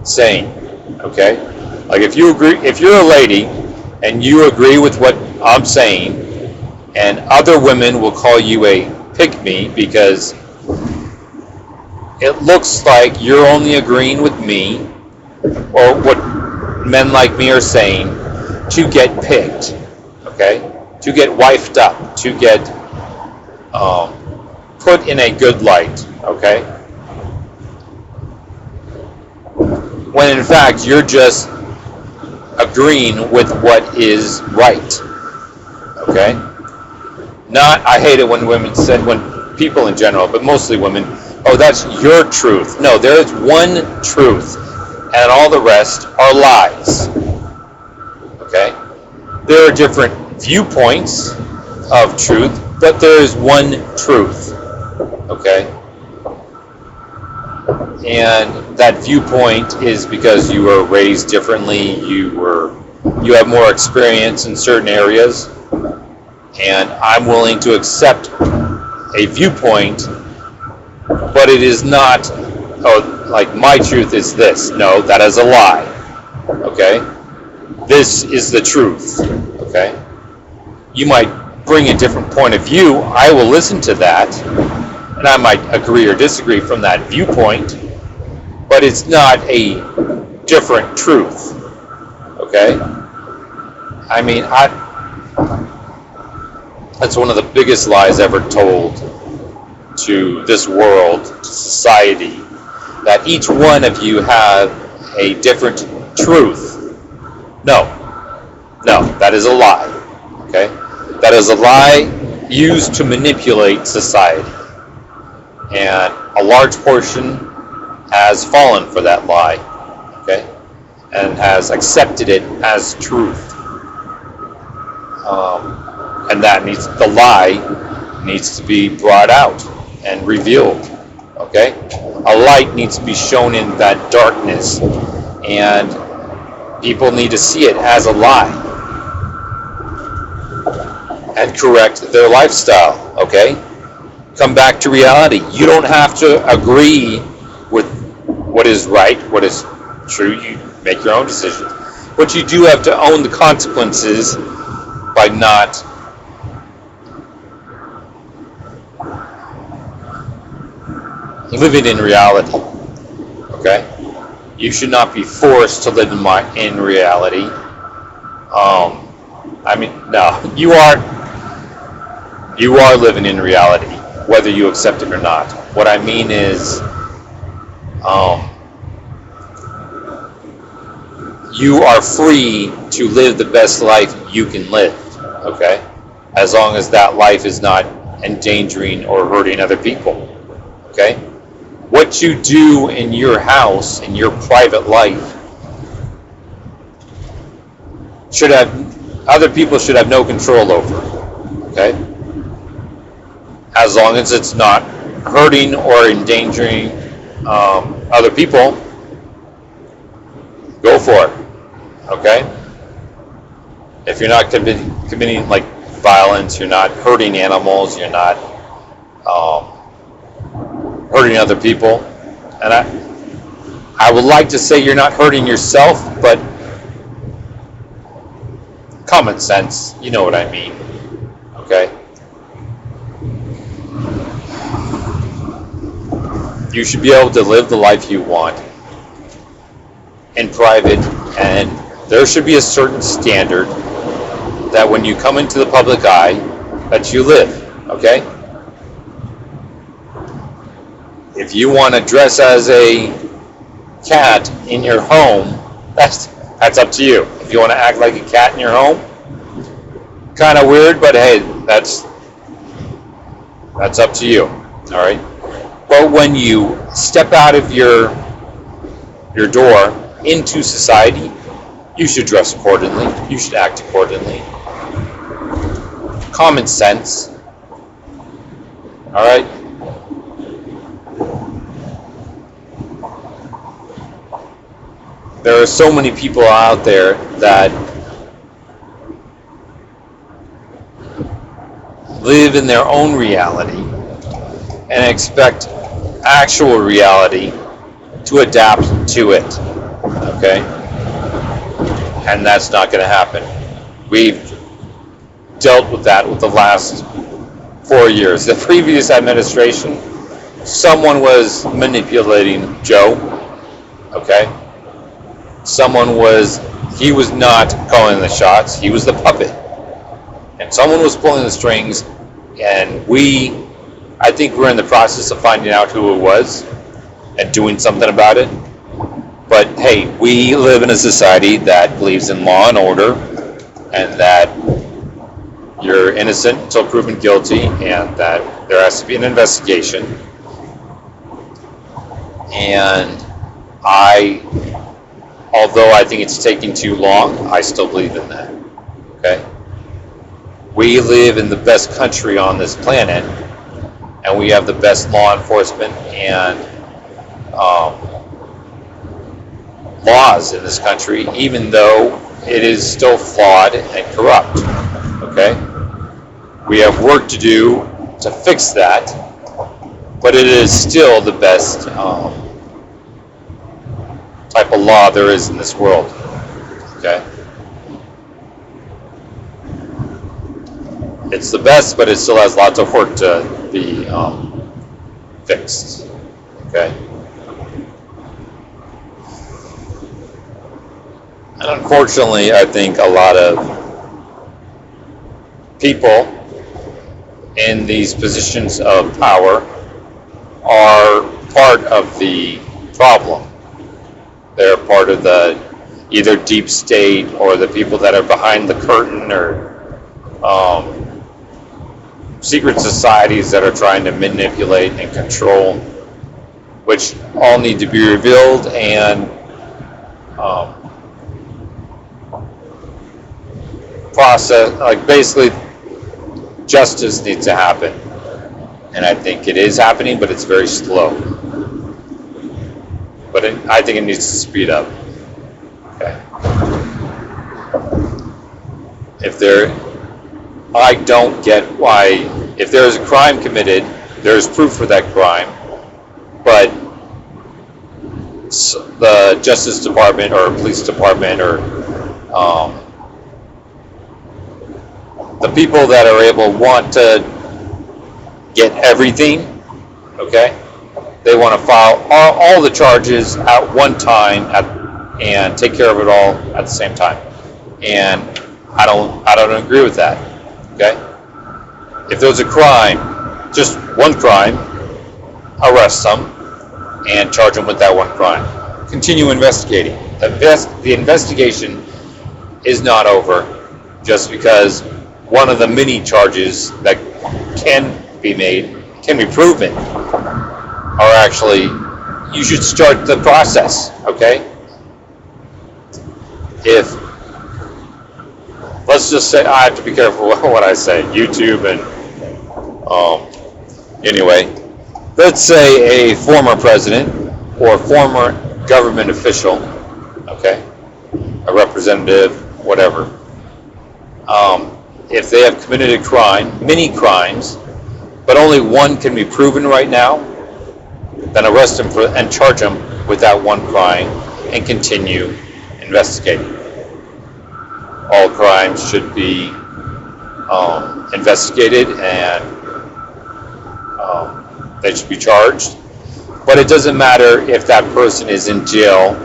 saying, okay? Like if you're a lady and you agree with what I'm saying, and other women will call you a pick-me because it looks like you're only agreeing with me or what men like me are saying to get picked, okay? To get wifed up, to get put in a good light, okay? When in fact you're just agreeing with what is right, okay? I hate it when when people in general, but mostly women, oh, that's your truth. No, there is one truth, and all the rest are lies. Okay? There are different viewpoints of truth, but there is one truth. Okay? And that viewpoint is because you were raised differently, you have more experience in certain areas, and I'm willing to accept a viewpoint, but it is not, like my truth is this. No, that is a lie. Okay? This is the truth. Okay? You might bring a different point of view. I will listen to that, and I might agree or disagree from that viewpoint, but it's not a different truth. Okay? I mean, that's one of the biggest lies ever told to this world, to society, that each one of you have a different truth. No, that is a lie. Okay? That is a lie used to manipulate society. And a large portion has fallen for that lie. Okay? And has accepted it as truth. And the lie needs to be brought out and revealed. Okay? A light needs to be shown in that darkness, and people need to see it as a lie and correct their lifestyle. Okay? Come back to reality. You don't have to agree with what is right, what is true. You make your own decisions. But you do have to own the consequences by not living in reality. Okay? You should not be forced to live in reality. No, you are living in reality, whether you accept it or not. What I mean is, you are free to live the best life you can live, okay? As long as that life is not endangering or hurting other people, okay? What you do in your house, in your private life, other people should have no control over, okay? As long as it's not hurting or endangering other people, go for it. Okay? If you're not committing like violence, you're not hurting animals, you're not hurting other people, and I would like to say you're not hurting yourself, but common sense, you know what I mean. Okay? You should be able to live the life you want in private, and there should be a certain standard that when you come into the public eye, that you live, okay? If you want to dress as a cat in your home, that's up to you. If you want to act like a cat in your home, kind of weird, but hey, that's up to you, all right? But when you step out of your door into society, you should dress accordingly. You should act accordingly. Common sense. All right? There are so many people out there that live in their own reality and expect actual reality to adapt to it. Okay? And that's not going to happen. We've dealt with that with the last 4 years. The previous administration, someone was manipulating Joe. Okay? He was not calling the shots. He was the puppet. And someone was pulling the strings, and I think we're in the process of finding out who it was and doing something about it. But hey, we live in a society that believes in law and order, and that you're innocent until proven guilty, and that there has to be an investigation. And although I think it's taking too long, I still believe in that. Okay? We live in the best country on this planet, and we have the best law enforcement and laws in this country, even though it is still flawed and corrupt. Okay? We have work to do to fix that, but it is still the best type of law there is in this world. Okay? It's the best, but it still has lots of work to be fixed. Okay? Unfortunately, I think a lot of people in these positions of power are part of the problem. They're part of the either deep state or the people that are behind the curtain, or secret societies that are trying to manipulate and control, which all need to be revealed and process. Like, basically, justice needs to happen, and I think it is happening, but it's very slow. But I think it needs to speed up. Okay. I don't get why, if there is a crime committed, there is proof for that crime, but the Justice Department or Police Department or the people that are able want to get everything, okay? They want to file all the charges at one time and take care of it all at the same time. And I don't agree with that, okay? If there's a crime, just one crime, arrest them and charge them with that one crime. Continue investigating. The investigation is not over just because one of the many charges that can be proven are actually, you should start the process, okay? Let's just say, I have to be careful what I say, YouTube and, anyway, let's say a former president or former government official, okay, a representative, whatever, if they have committed a crime, many crimes, but only one can be proven right now, then arrest him and charge him with that one crime and continue investigating. All crimes should be investigated and they should be charged. But it doesn't matter if that person is in jail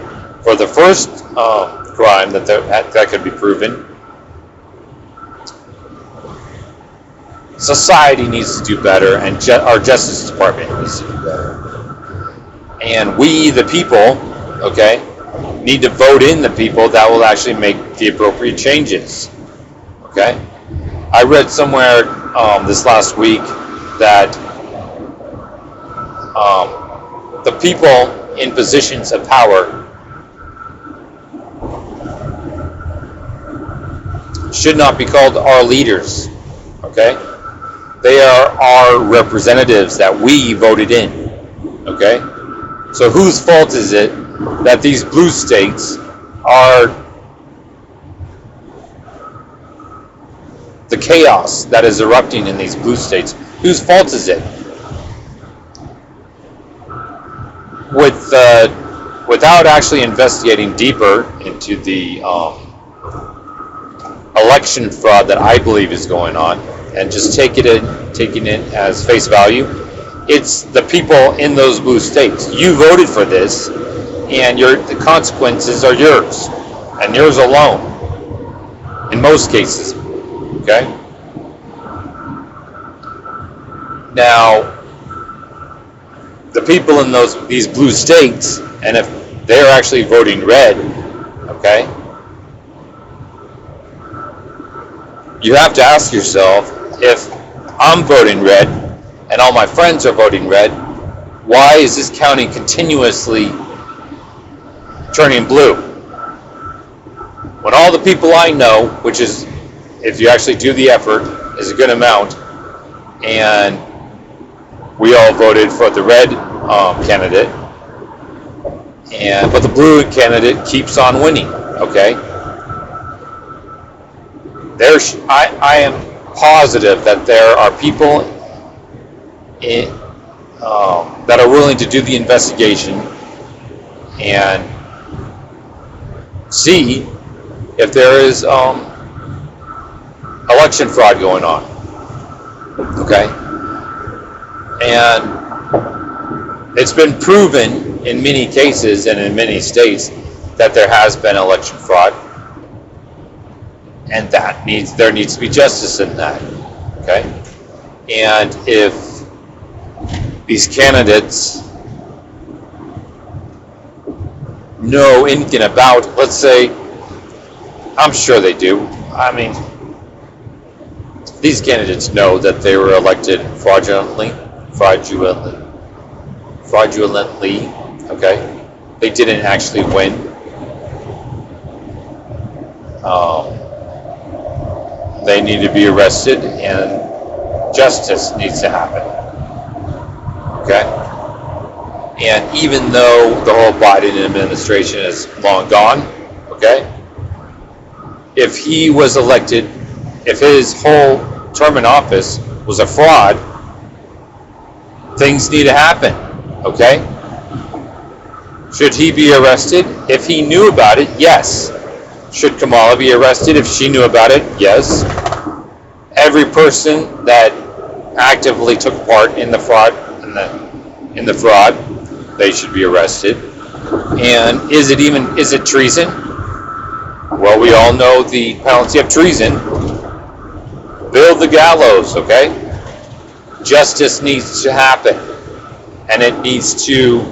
for the first crime that could be proven. Society needs to do better, and our Justice Department needs to do better. And we, the people, okay, need to vote in the people that will actually make the appropriate changes. Okay? I read somewhere this last week that the people in positions of power should not be called our leaders. Okay? They are our representatives that we voted in. Okay? So whose fault is it that these blue states are the chaos that is erupting in these blue states? Whose fault is it? Without actually investigating deeper into the election fraud that I believe is going on, and just taking it as face value, it's the people in those blue states. You voted for this, and the consequences are yours, and yours alone, in most cases, okay? Now, the people in these blue states, and if they're actually voting red, okay, you have to ask yourself, if I'm voting red and all my friends are voting red, why is this county continuously turning blue? When all the people I know, which is, if you actually do the effort, is a good amount, and we all voted for the red candidate, but the blue candidate keeps on winning, okay? I am positive that there are people that are willing to do the investigation and see if there is election fraud going on, okay? And it's been proven in many cases and in many states that there has been election fraud. and there needs to be justice in that. Okay, and if these candidates know anything about, let's say, I'm sure they do. I mean, these candidates know that they were elected fraudulently. Okay, they didn't actually win. They need to be arrested, and justice needs to happen. Okay, and even though the whole Biden administration is long gone, okay, if he was elected, if his whole term in office was a fraud, things need to happen, okay? Should he be arrested? If he knew about it, yes. Should Kamala be arrested if she knew about it? Yes. Every person that actively took part in the fraud, they should be arrested. And is it treason? Well, we all know the penalty of treason. Build the gallows, okay? Justice needs to happen. And it needs to,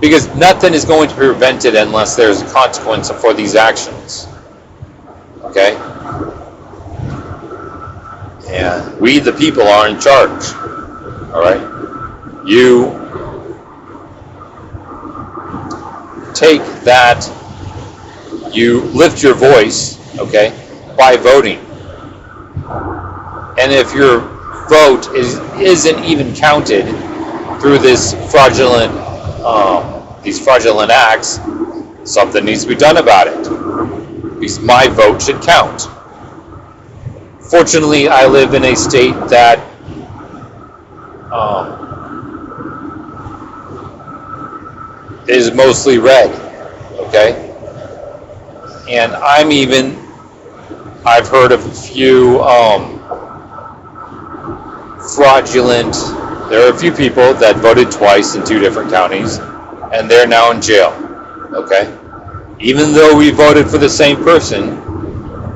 because nothing is going to be prevented unless there's a consequence for these actions. Okay? And we, the people, are in charge. Alright? You take that, you lift your voice, okay, by voting. And if your vote isn't even counted through these fraudulent acts, something needs to be done about it. Because my vote should count. Fortunately, I live in a state that is mostly red, okay? And I've heard of a few fraudulent, there are a few people that voted twice in 2 different counties, and they're now in jail, okay? Even though we voted for the same person,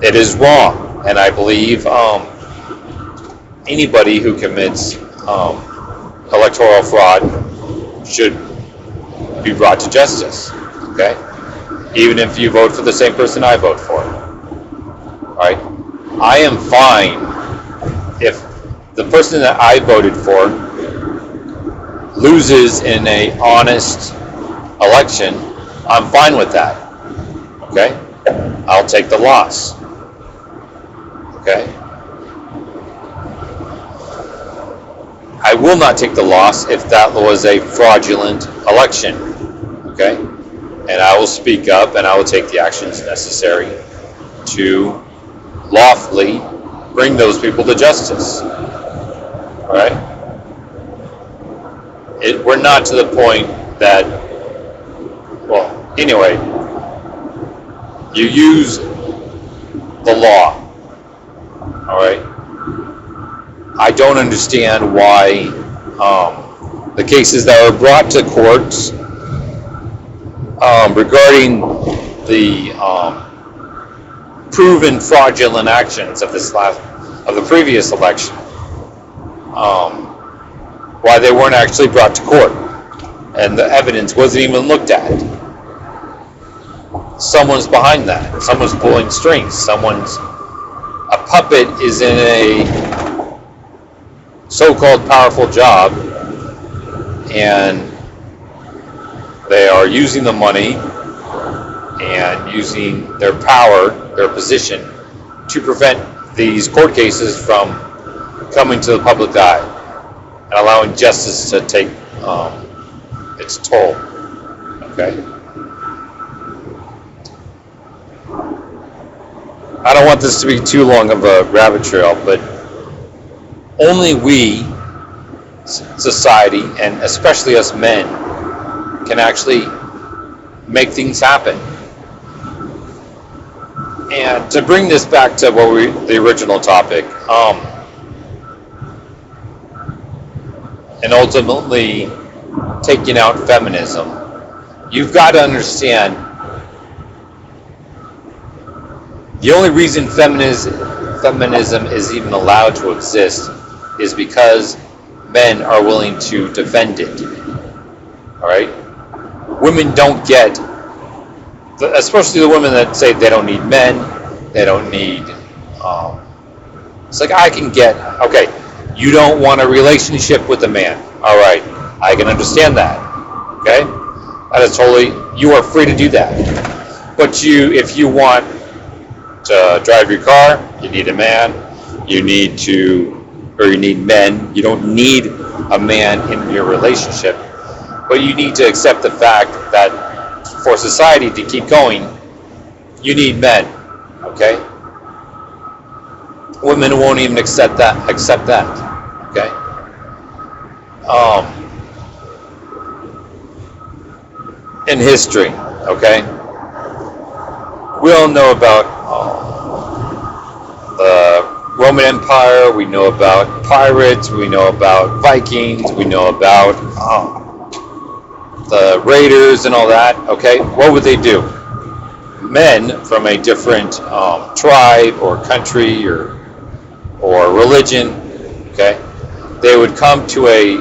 it is wrong, and I believe anybody who commits electoral fraud should be brought to justice, okay? Even if you vote for the same person I vote for, right? I am fine if the person that I voted for loses in an honest election. I'm fine with that, okay? I'll take the loss, okay? I will not take the loss if that was a fraudulent election, okay? And I will speak up and I will take the actions necessary to lawfully bring those people to justice, all right? We're not to the point that, well, anyway, you use the law, all right? I don't understand why the cases that were brought to courts regarding the proven fraudulent actions of the previous election, why they weren't actually brought to court, and the evidence wasn't even looked at. Someone's behind that. Someone's pulling strings. A puppet is in a so-called powerful job, and they are using the money and using their power, their position, to prevent these court cases from coming to the public eye and allowing justice to take its toll. Okay? I don't want this to be too long of a rabbit trail, but only we, society, and especially us men, can actually make things happen. And to bring this back to the original topic, and ultimately taking out feminism, you've got to understand The only reason feminism is even allowed to exist is because men are willing to defend it. All right? Women don't get, especially the women that say they don't need men, they don't need, it's like I can get, okay, you don't want a relationship with a man. All right, I can understand that. Okay? That is totally, you are free to do that. But if you want to drive your car, you need a man. You need men. You don't need a man in your relationship. But you need to accept the fact that for society to keep going, you need men. Okay? Women won't even accept that. Okay? In history, okay? We all know about the Roman Empire, we know about pirates, we know about Vikings, we know about the raiders and all that, okay? What would they do? Men from a different tribe or country or religion, okay? They would come to a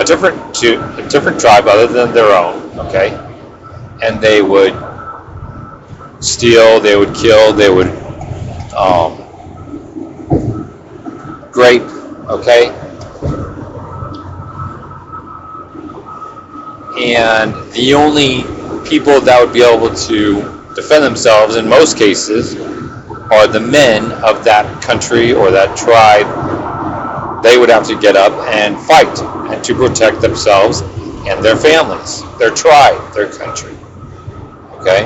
different tribe other than their own, okay? And they would steal, they would kill, they would grape, okay? And the only people that would be able to defend themselves in most cases are the men of that country or that tribe. They would have to get up and fight and to protect themselves and their families, their tribe, their country. Okay?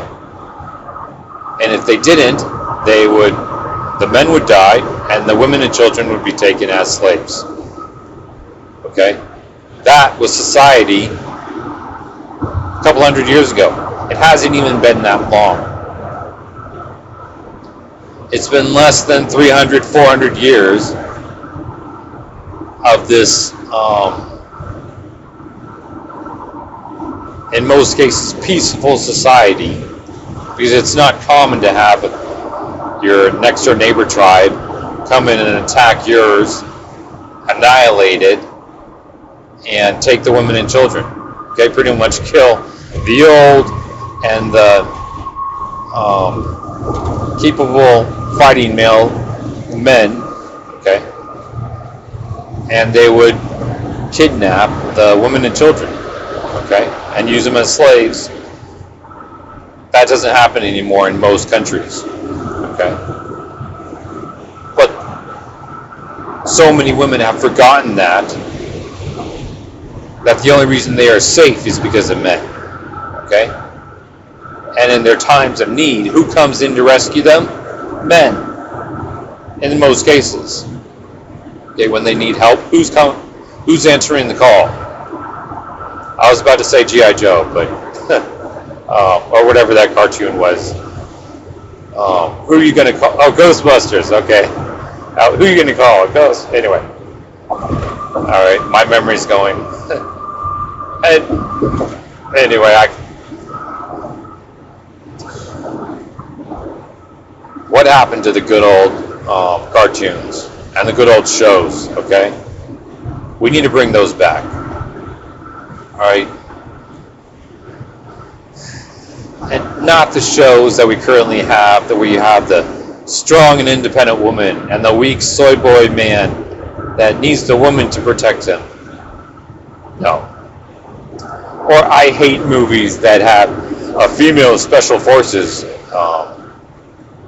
And if they didn't, the men would die and the women and children would be taken as slaves. Okay? That was society a couple hundred years ago. It hasn't even been that long. It's been less than 300, 400 years of this, in most cases, peaceful society, because it's not common to have your next door neighbor tribe come in and attack yours, annihilate it, and take the women and children. Okay, pretty much kill the old and the capable fighting male men, okay, and they would kidnap the women and children, okay, and use them as slaves. That doesn't happen anymore in most countries, okay. But so many women have forgotten that the only reason they are safe is because of men, okay. And in their times of need, who comes in to rescue them? Men, in most cases. Okay, when they need help, who's answering the call? I was about to say G.I. Joe, but or whatever that cartoon was. Who are you going to call? Oh, Ghostbusters. Okay. Who are you going to call? Ghost. Anyway. All right, my memory's going. And anyway, what happened to the good old cartoons and the good old shows, okay? We need to bring those back. All right? And not the shows that we currently have, that we have the strong and independent woman and the weak soy boy man that needs the woman to protect him. No. Or I hate movies that have a female special forces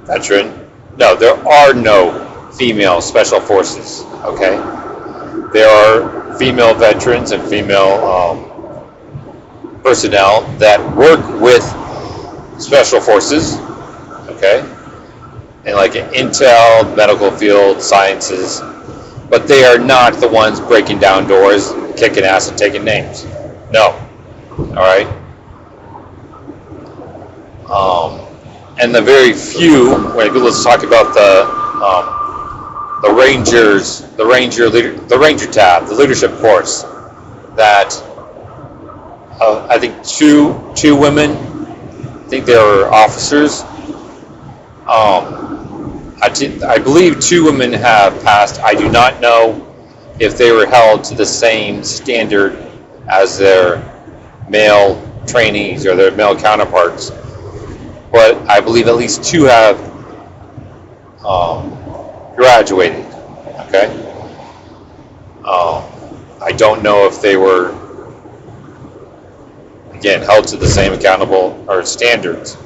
veteran. No, there are no female special forces, okay? There are female veterans and female personnel that work with special forces, okay? And like intel, medical field, sciences, but they are not the ones breaking down doors, kicking ass, and taking names. No. All right? And the very few, let's talk about the Rangers, the Ranger tab, the leadership course, that I think two women, I think they were officers, I believe 2 women have passed. I do not know if they were held to the same standard as their male trainees or their male counterparts, but I believe at least 2 have graduated. Okay. I don't know if they were, again, held to the same accountable or standards,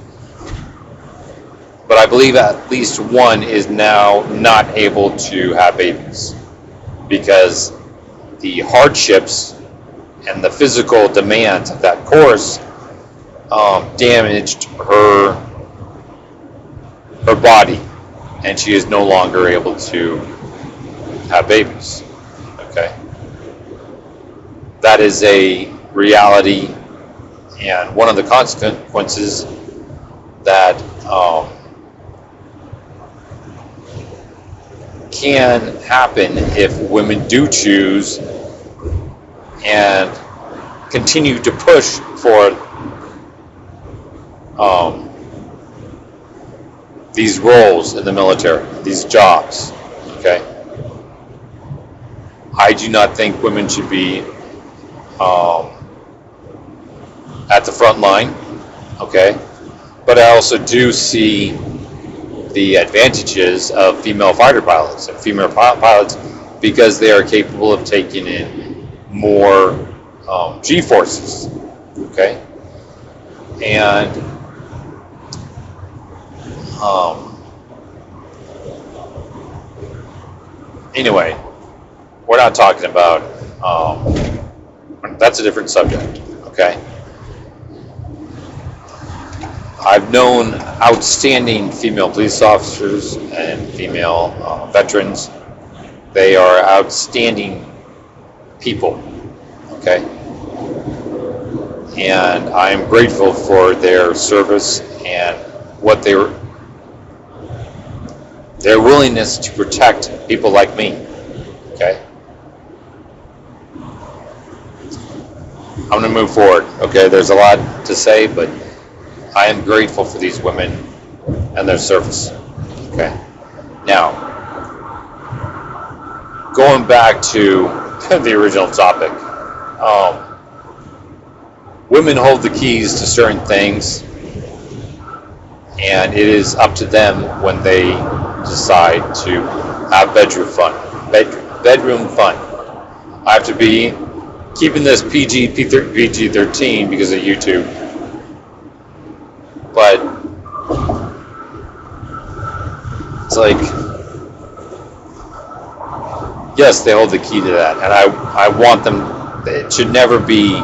but I believe at least 1 is now not able to have babies because the hardships and the physical demands of that course damaged her body, and she is no longer able to have babies. Okay, that is a reality, and one of the consequences that can happen if women do choose and continue to push for these roles in the military, these jobs. Okay, I do not think women should be at the front line. Okay, but I also do see the advantages of female fighter pilots and female pilots because they are capable of taking in more G-forces. Okay, and anyway, we're not talking about that's a different subject. Okay, I've known outstanding female police officers and female veterans. They are outstanding people. Okay, and I am grateful for their service and what their willingness to protect people like me. Okay, I'm going to move forward. Okay, there's a lot to say, but I am grateful for these women and their service. Okay, now going back to the original topic, women hold the keys to certain things, and it is up to them when they decide to have bedroom fun. Bedroom fun. I have to be keeping this PG-13 because of YouTube, but it's like, yes, they hold the key to that, and I want them. It should never be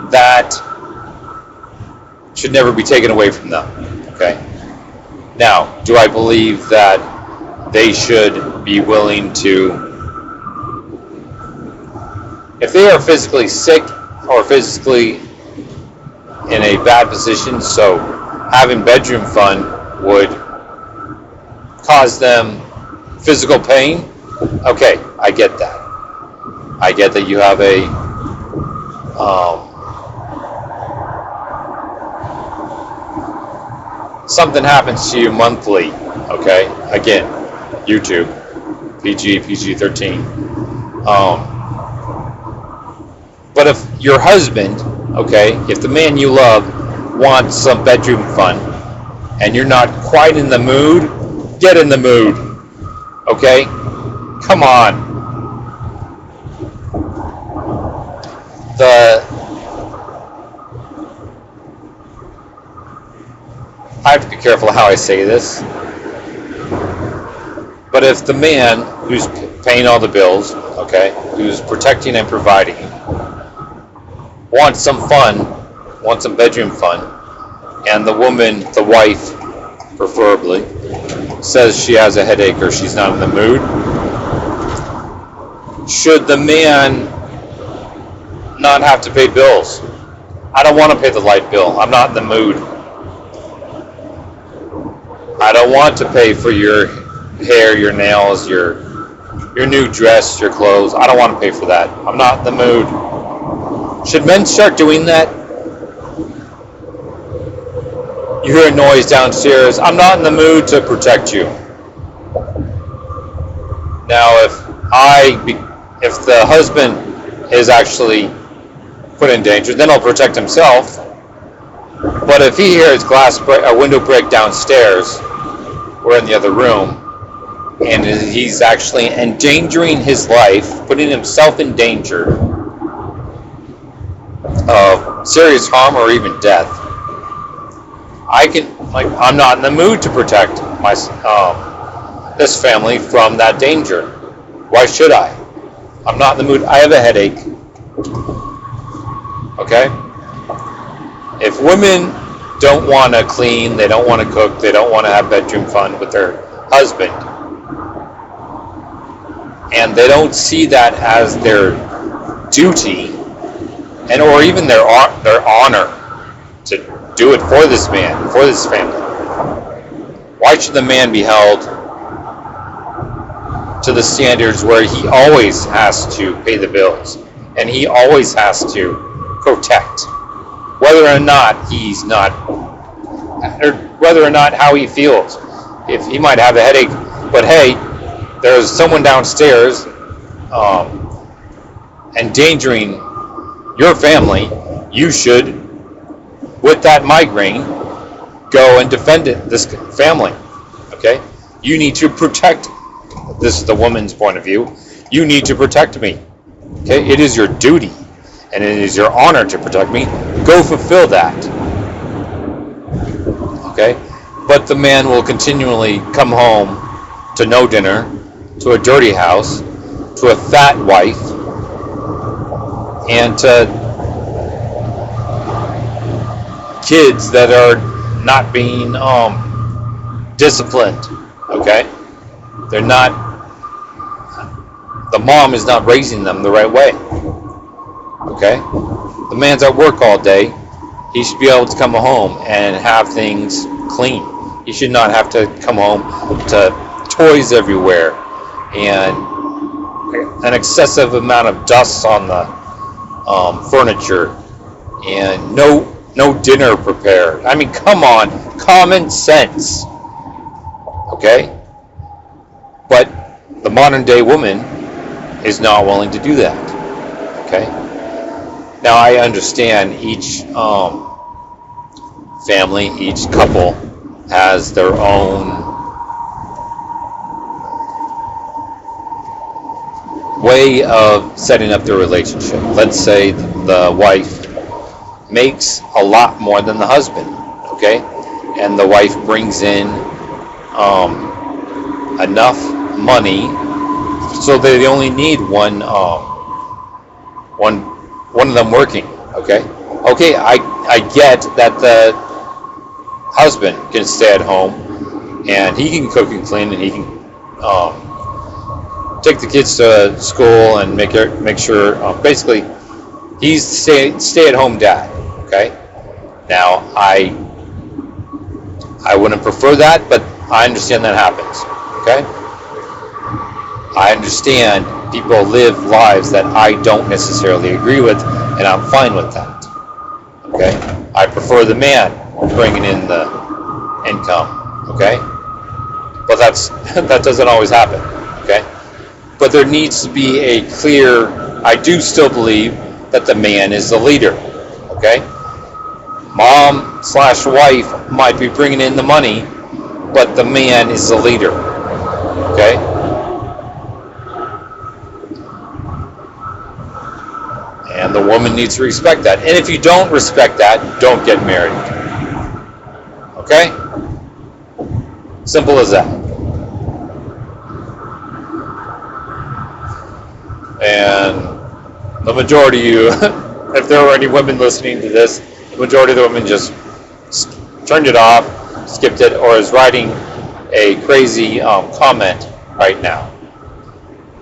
that. Should never be taken away from them. Okay. Now, do I believe that they should be willing to, if they are physically sick or physically in a bad position, so having bedroom fun would cause them physical pain? Okay, I get that. I get that you have a something happens to you monthly. Okay, again, YouTube, PG-13. But if your husband, okay, if the man you love wants some bedroom fun and you're not quite in the mood, get in the mood. Okay? Come on. I have to be careful how I say this. But if the man who's paying all the bills, okay, who's protecting and providing, wants some fun, wants some bedroom fun, and the woman, the wife, preferably, says she has a headache or she's not in the mood, should the man not have to pay bills? I don't want to pay the light bill. I'm not in the mood. I don't want to pay for your hair, your nails, your new dress, your clothes. I don't want to pay for that. I'm not in the mood. Should men start doing that? you hear a noise downstairs. I'm not in the mood to protect you. Now, if the husband is actually put in danger, then he'll protect himself. But if he hears a window break downstairs, or in the other room, and he's actually endangering his life, putting himself in danger of serious harm or even death, I'm not in the mood to protect this family from that danger. Why should I? I'm not in the mood. I have a headache. Okay? If women don't want to clean, they don't want to cook, they don't want to have bedroom fun with their husband, and they don't see that as their duty, and or even their honor to do it for this man, for this family, why should the man be held to the standards where he always has to pay the bills and he always has to protect, whether or not how he feels? If he might have a headache, but hey, there's someone downstairs endangering your family, you should, with that migraine, go and defend this family. Okay? You need to protect. This is the woman's point of view. You need to protect me. Okay? It is your duty, and it is your honor to protect me. Go fulfill that. Okay? But the man will continually come home to no dinner, to a dirty house, to a fat wife, and to kids that are not being disciplined. Okay? They're not, the mom is not raising them the right way. Okay? The man's at work all day. He should be able to come home and have things clean. He should not have to come home to toys everywhere and an excessive amount of dust on the furniture and no dinner prepared. I mean, come on, common sense. Okay? But the modern day woman is not willing to do that. Okay? Now I understand each family, each couple has their own way of setting up their relationship. Let's say the wife makes a lot more than the husband, okay? And the wife brings in enough money so they only need one of them working, okay? Okay, I get that the husband can stay at home and he can cook and clean and he can take the kids to school and make sure basically he's stay-at-home dad. Okay. Now I wouldn't prefer that, but I understand that happens. Okay. I understand people live lives that I don't necessarily agree with, and I'm fine with that. Okay. I prefer the man bringing in the income. Okay. But that doesn't always happen. Okay. But there needs to be a clear, I do still believe that the man is the leader, okay? Mom/wife might be bringing in the money, but the man is the leader, okay? And the woman needs to respect that. And if you don't respect that, don't get married, okay? Simple as that. And the majority of you, if there were any women listening to this, the majority of the women just turned it off, skipped it, or is writing a crazy comment right now.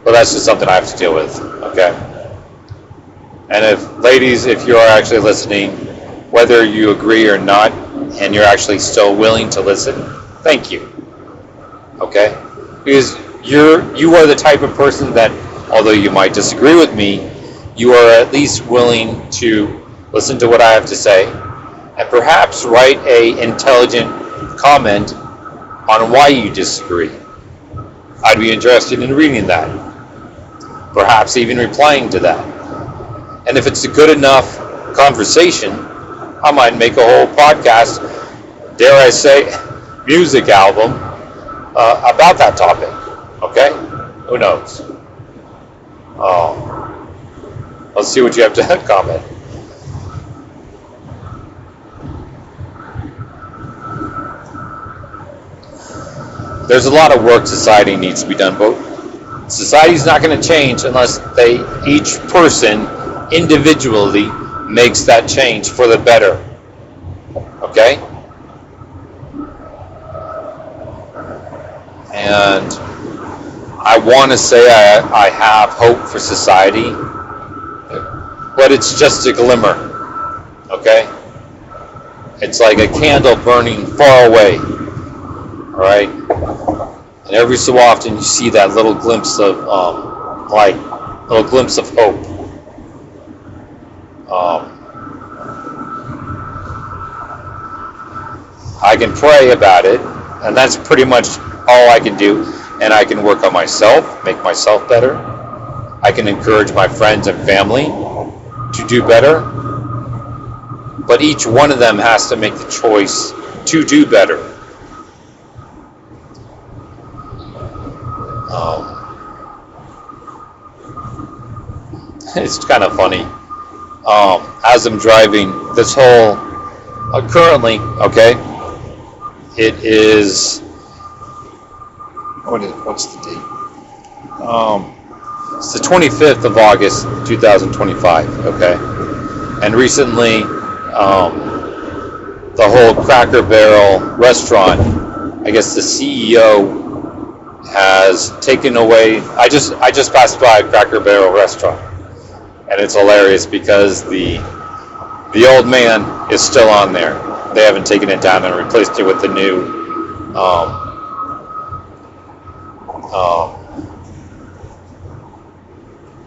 But that's just something I have to deal with, okay? And ladies, if you are actually listening, whether you agree or not, and you're actually still willing to listen, thank you, okay? Because you are the type of person that, although you might disagree with me, you are at least willing to listen to what I have to say and perhaps write a intelligent comment on why you disagree. I'd be interested in reading that, perhaps even replying to that. And if it's a good enough conversation, I might make a whole podcast, dare I say, music album about that topic. Okay? Who knows? Let's see what you have to comment. There's a lot of work society needs to be done, but society's not going to change unless each person individually makes that change for the better. Okay? And I want to say I have hope for society, but it's just a glimmer. Okay? It's like a candle burning far away. Alright? And every so often you see that little glimpse of hope. I can pray about it, and that's pretty much all I can do. And I can work on myself, make myself better. I can encourage my friends and family to do better. But each one of them has to make the choice to do better. It's kind of funny. As I'm driving this whole, currently, okay, it is, what's the date? It's the 25th of August, 2025, okay? And recently, the whole Cracker Barrel restaurant, I guess the CEO has taken away, I just passed by a Cracker Barrel restaurant, and it's hilarious because the old man is still on there. They haven't taken it down and replaced it with the new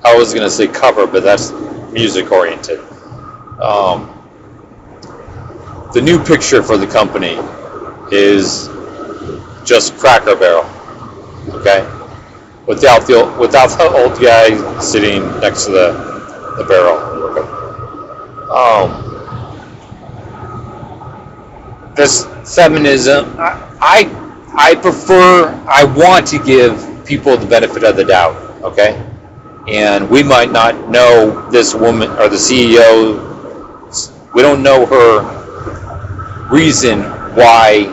I was going to say cover, but that's music oriented. The new picture for the company is just Cracker Barrel, okay? Without the old guy sitting next to the barrel. Okay. This feminism, I prefer, I want to give people the benefit of the doubt, okay? And we might not know this woman or the CEO, we don't know her reason why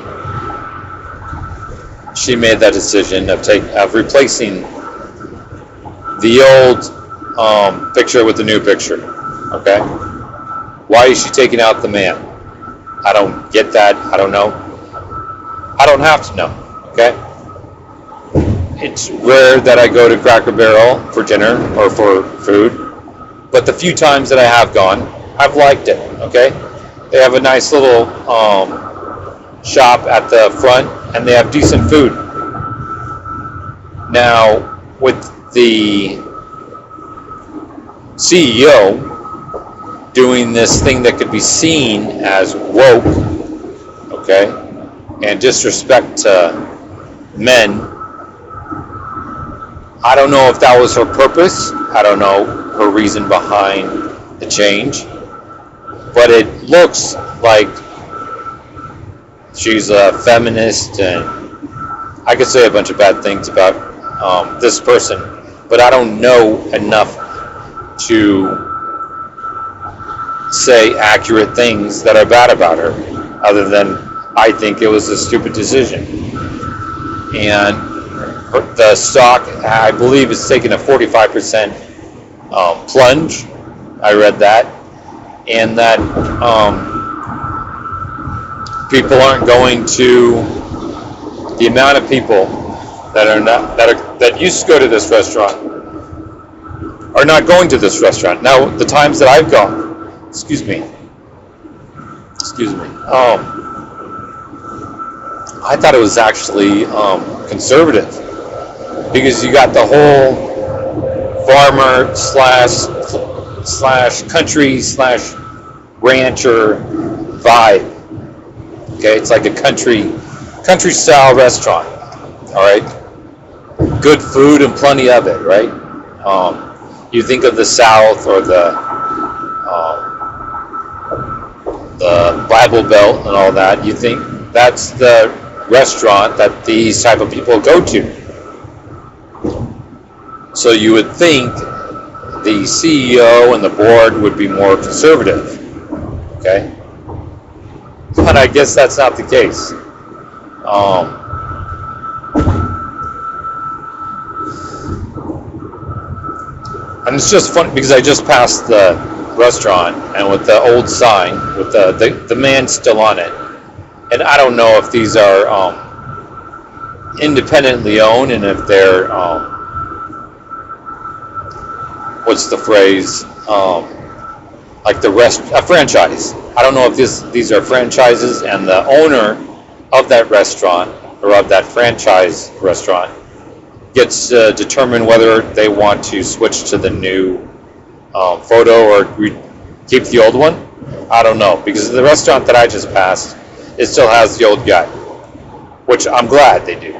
she made that decision of replacing the old picture with the new picture, okay? Why is she taking out the man? I don't get that. I don't know. I don't have to know, okay? It's rare that I go to Cracker Barrel for dinner or for food, but the few times that I have gone, I've liked it, okay? They have a nice little shop at the front, and they have decent food. Now, with the CEO doing this thing that could be seen as woke, okay, and disrespect to men, I don't know if that was her purpose. I don't know her reason behind the change, but it looks like she's a feminist, and I could say a bunch of bad things about this person, but I don't know enough to say accurate things that are bad about her, other than I think it was a stupid decision. And the stock, I believe, is taking a 45% plunge. I read that, and that people aren't going to. The amount of people that used to go to this restaurant are not going to this restaurant now. The times that I've gone, excuse me. I thought it was actually conservative, because you got the whole farmer slash country slash rancher vibe. Okay, it's like a country style restaurant. All right, good food and plenty of it. Right. You think of the South or the Bible Belt and all that. You think that's the restaurant that these type of people go to. So you would think the CEO and the board would be more conservative. Okay, but I guess that's not the case. And it's just funny because I just passed the restaurant and with the old sign with the man still on it, and I don't know if these are independently owned and if they're what's the phrase, like a franchise. I don't know if these are franchises, and the owner of that restaurant or of that franchise restaurant gets to determine whether they want to switch to the new photo or keep the old one. I don't know, because the restaurant that I just passed, it still has the old guy, which I'm glad they do.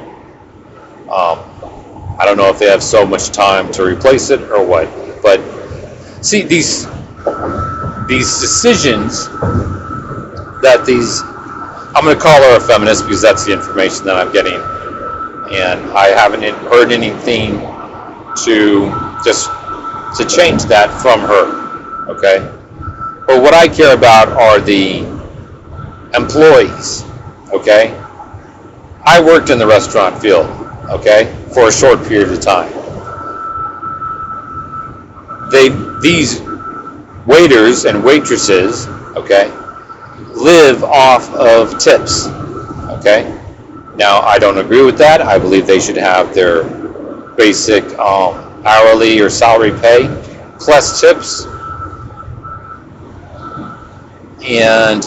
I don't know if they have so much time to replace it or what, but see, these decisions that I'm going to call her a feminist because that's the information that I'm getting, and I haven't heard anything to change that from her. Okay, but what I care about are the employees. Okay, I worked in the restaurant field, okay, for a short period of time. These waiters and waitresses, okay, live off of tips. Okay, now I don't agree with that. I believe they should have their basic hourly or salary pay plus tips. And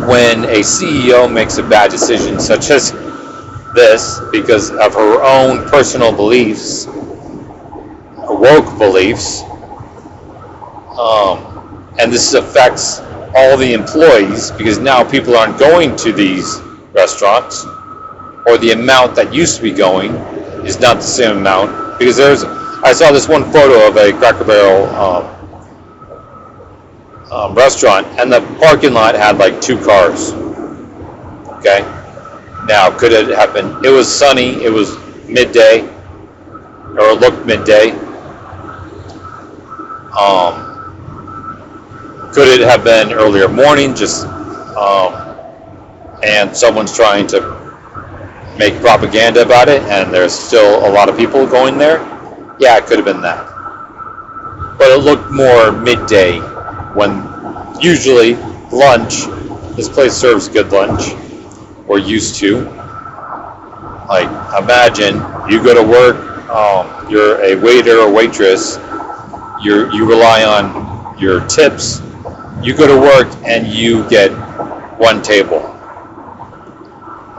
when a CEO makes a bad decision such as this because of her own personal beliefs, woke beliefs, and this affects all the employees because now people aren't going to these restaurants, or the amount that used to be going is not the same amount, because I saw this one photo of a Cracker Barrel restaurant, and the parking lot had like 2 cars. Okay, now could it have been? It was sunny. It was midday, or it looked midday. Could it have been earlier morning? And someone's trying to make propaganda about it, and there's still a lot of people going there. Yeah, it could have been that. But it looked more midday, when usually lunch, this place serves good lunch, or used to. Like, imagine you go to work, you're a waiter or waitress, you rely on your tips, you go to work and you get 1 table.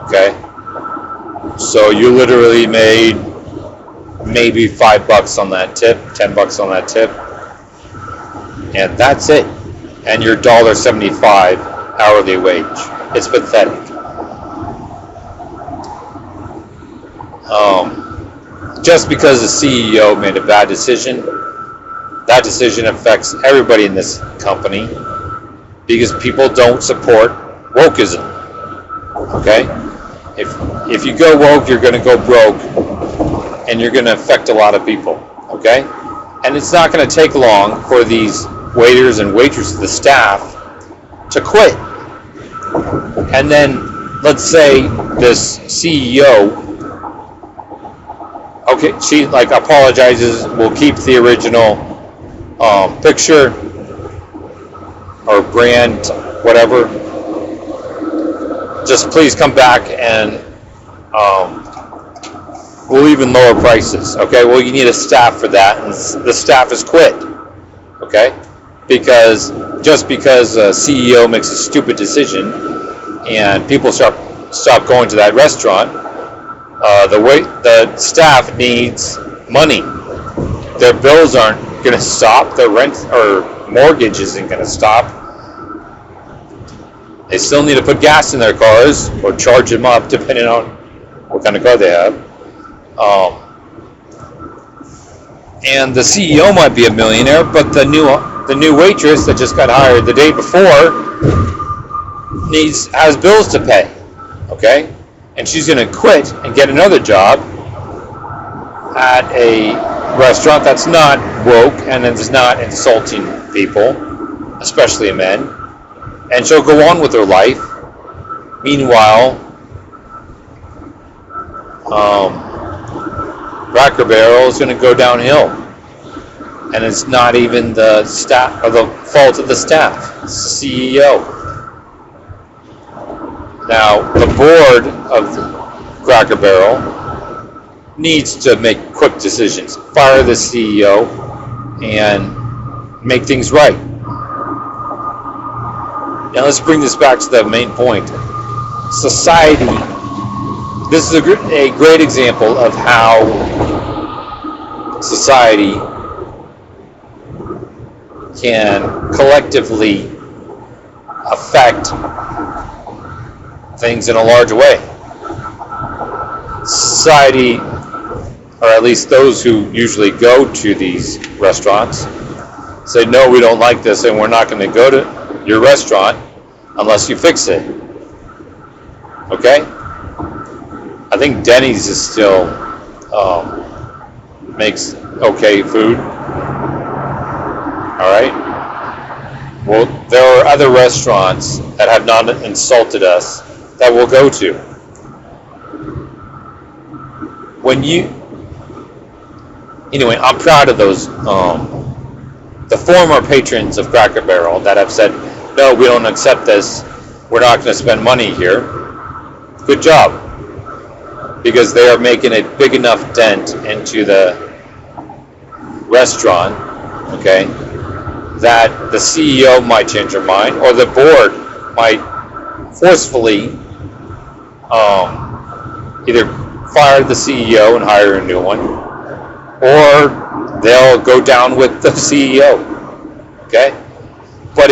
Okay? So you literally made maybe $5 on that tip, $10 on that tip, and that's it. And your $1.75 hourly wage. It's pathetic. Just because the CEO made a bad decision, that decision affects everybody in this company, because people don't support wokeism. Okay? If you go woke, you're going to go broke, and you're going to affect a lot of people. Okay? And it's not going to take long for these waiters and waitresses, the staff, to quit. And then, let's say this CEO, okay, she apologizes, will keep the original picture or brand, whatever. Just please come back and we'll even lower prices. Okay, well, you need a staff for that, and the staff has quit. Okay, because just because a CEO makes a stupid decision and people stop going to that restaurant, the staff needs money. Their bills aren't going to stop. Their rent or mortgage isn't going to stop. They still need to put gas in their cars or charge them up, depending on what kind of car they have. And the CEO might be a millionaire, but the new waitress that just got hired the day before has bills to pay. Okay, and she's going to quit and get another job at a restaurant that's not woke and is not insulting people, especially men, and she'll go on with her life. Meanwhile, Cracker Barrel is going to go downhill, and it's not even the staff or the fault of the staff. It's the CEO. Now, the board of Cracker Barrel needs to make quick decisions, fire the CEO, and make things right. Now let's bring this back to the main point. Society. This is a great example of how society can collectively affect things in a large way. Society, or at least those who usually go to these restaurants, say, no, we don't like this and we're not going to go to your restaurant unless you fix it. Okay? I think Denny's is still makes okay food. Alright? Well, there are other restaurants that have not insulted us that we'll go to. Anyway, I'm proud of those, the former patrons of Cracker Barrel that have said, no, we don't accept this, we're not going to spend money here. Good job. Because they are making a big enough dent into the restaurant, okay, that the CEO might change their mind, or the board might forcefully either fire the CEO and hire a new one, or they'll go down with the CEO, okay? But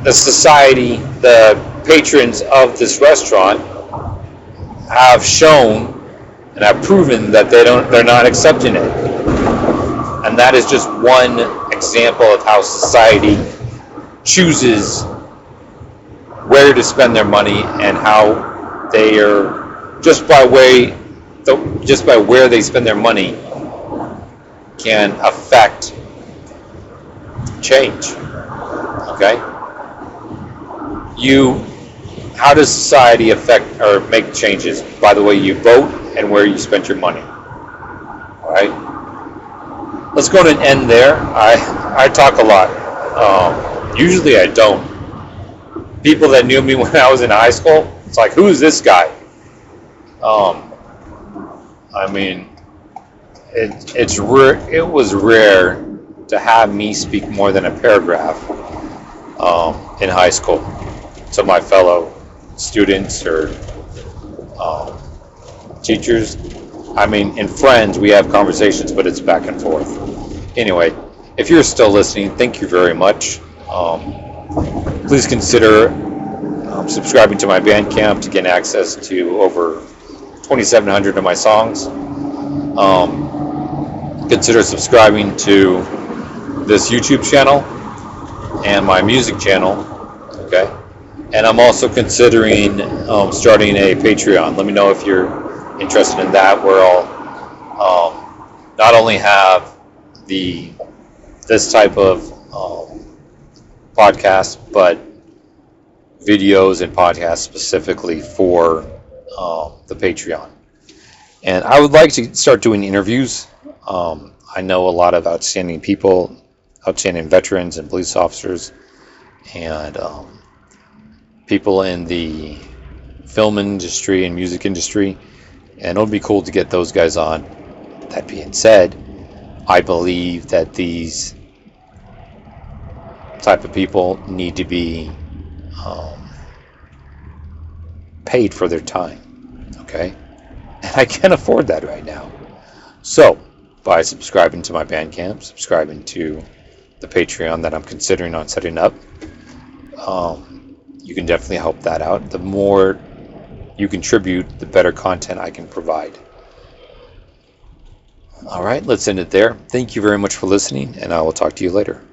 the society, the patrons of this restaurant have shown and have proven that they're not accepting it. And that is just one example of how society chooses where to spend their money and how they are just by where they spend their money can affect change. Okay? How does society affect or make changes? By the way you vote and where you spend your money. All right? Let's go to an end there. I talk a lot. Usually I don't. People that knew me when I was in high school, it's like, who is this guy? I mean, it was rare to have me speak more than a paragraph in high school to my fellow students or teachers. I mean, in friends, we have conversations, but it's back and forth. Anyway, if you're still listening, thank you very much. Please consider subscribing to my Bandcamp to gain access to over 2,700 of my songs. Consider subscribing to this YouTube channel and my music channel. Okay, and I'm also considering starting a Patreon. Let me know if you're interested in that, where I'll not only have this type of podcast, but videos and podcasts specifically for the Patreon. And I would like to start doing interviews. I know a lot of outstanding people, outstanding veterans and police officers, and people in the film industry and music industry, and it would be cool to get those guys on. That being said, I believe that these type of people need to be paid for their time, okay? And I can't afford that right now. So, by subscribing to my Bandcamp, subscribing to the Patreon that I'm considering on setting up, you can definitely help that out. The more you contribute, the better content I can provide. All right, let's end it there. Thank you very much for listening, and I will talk to you later.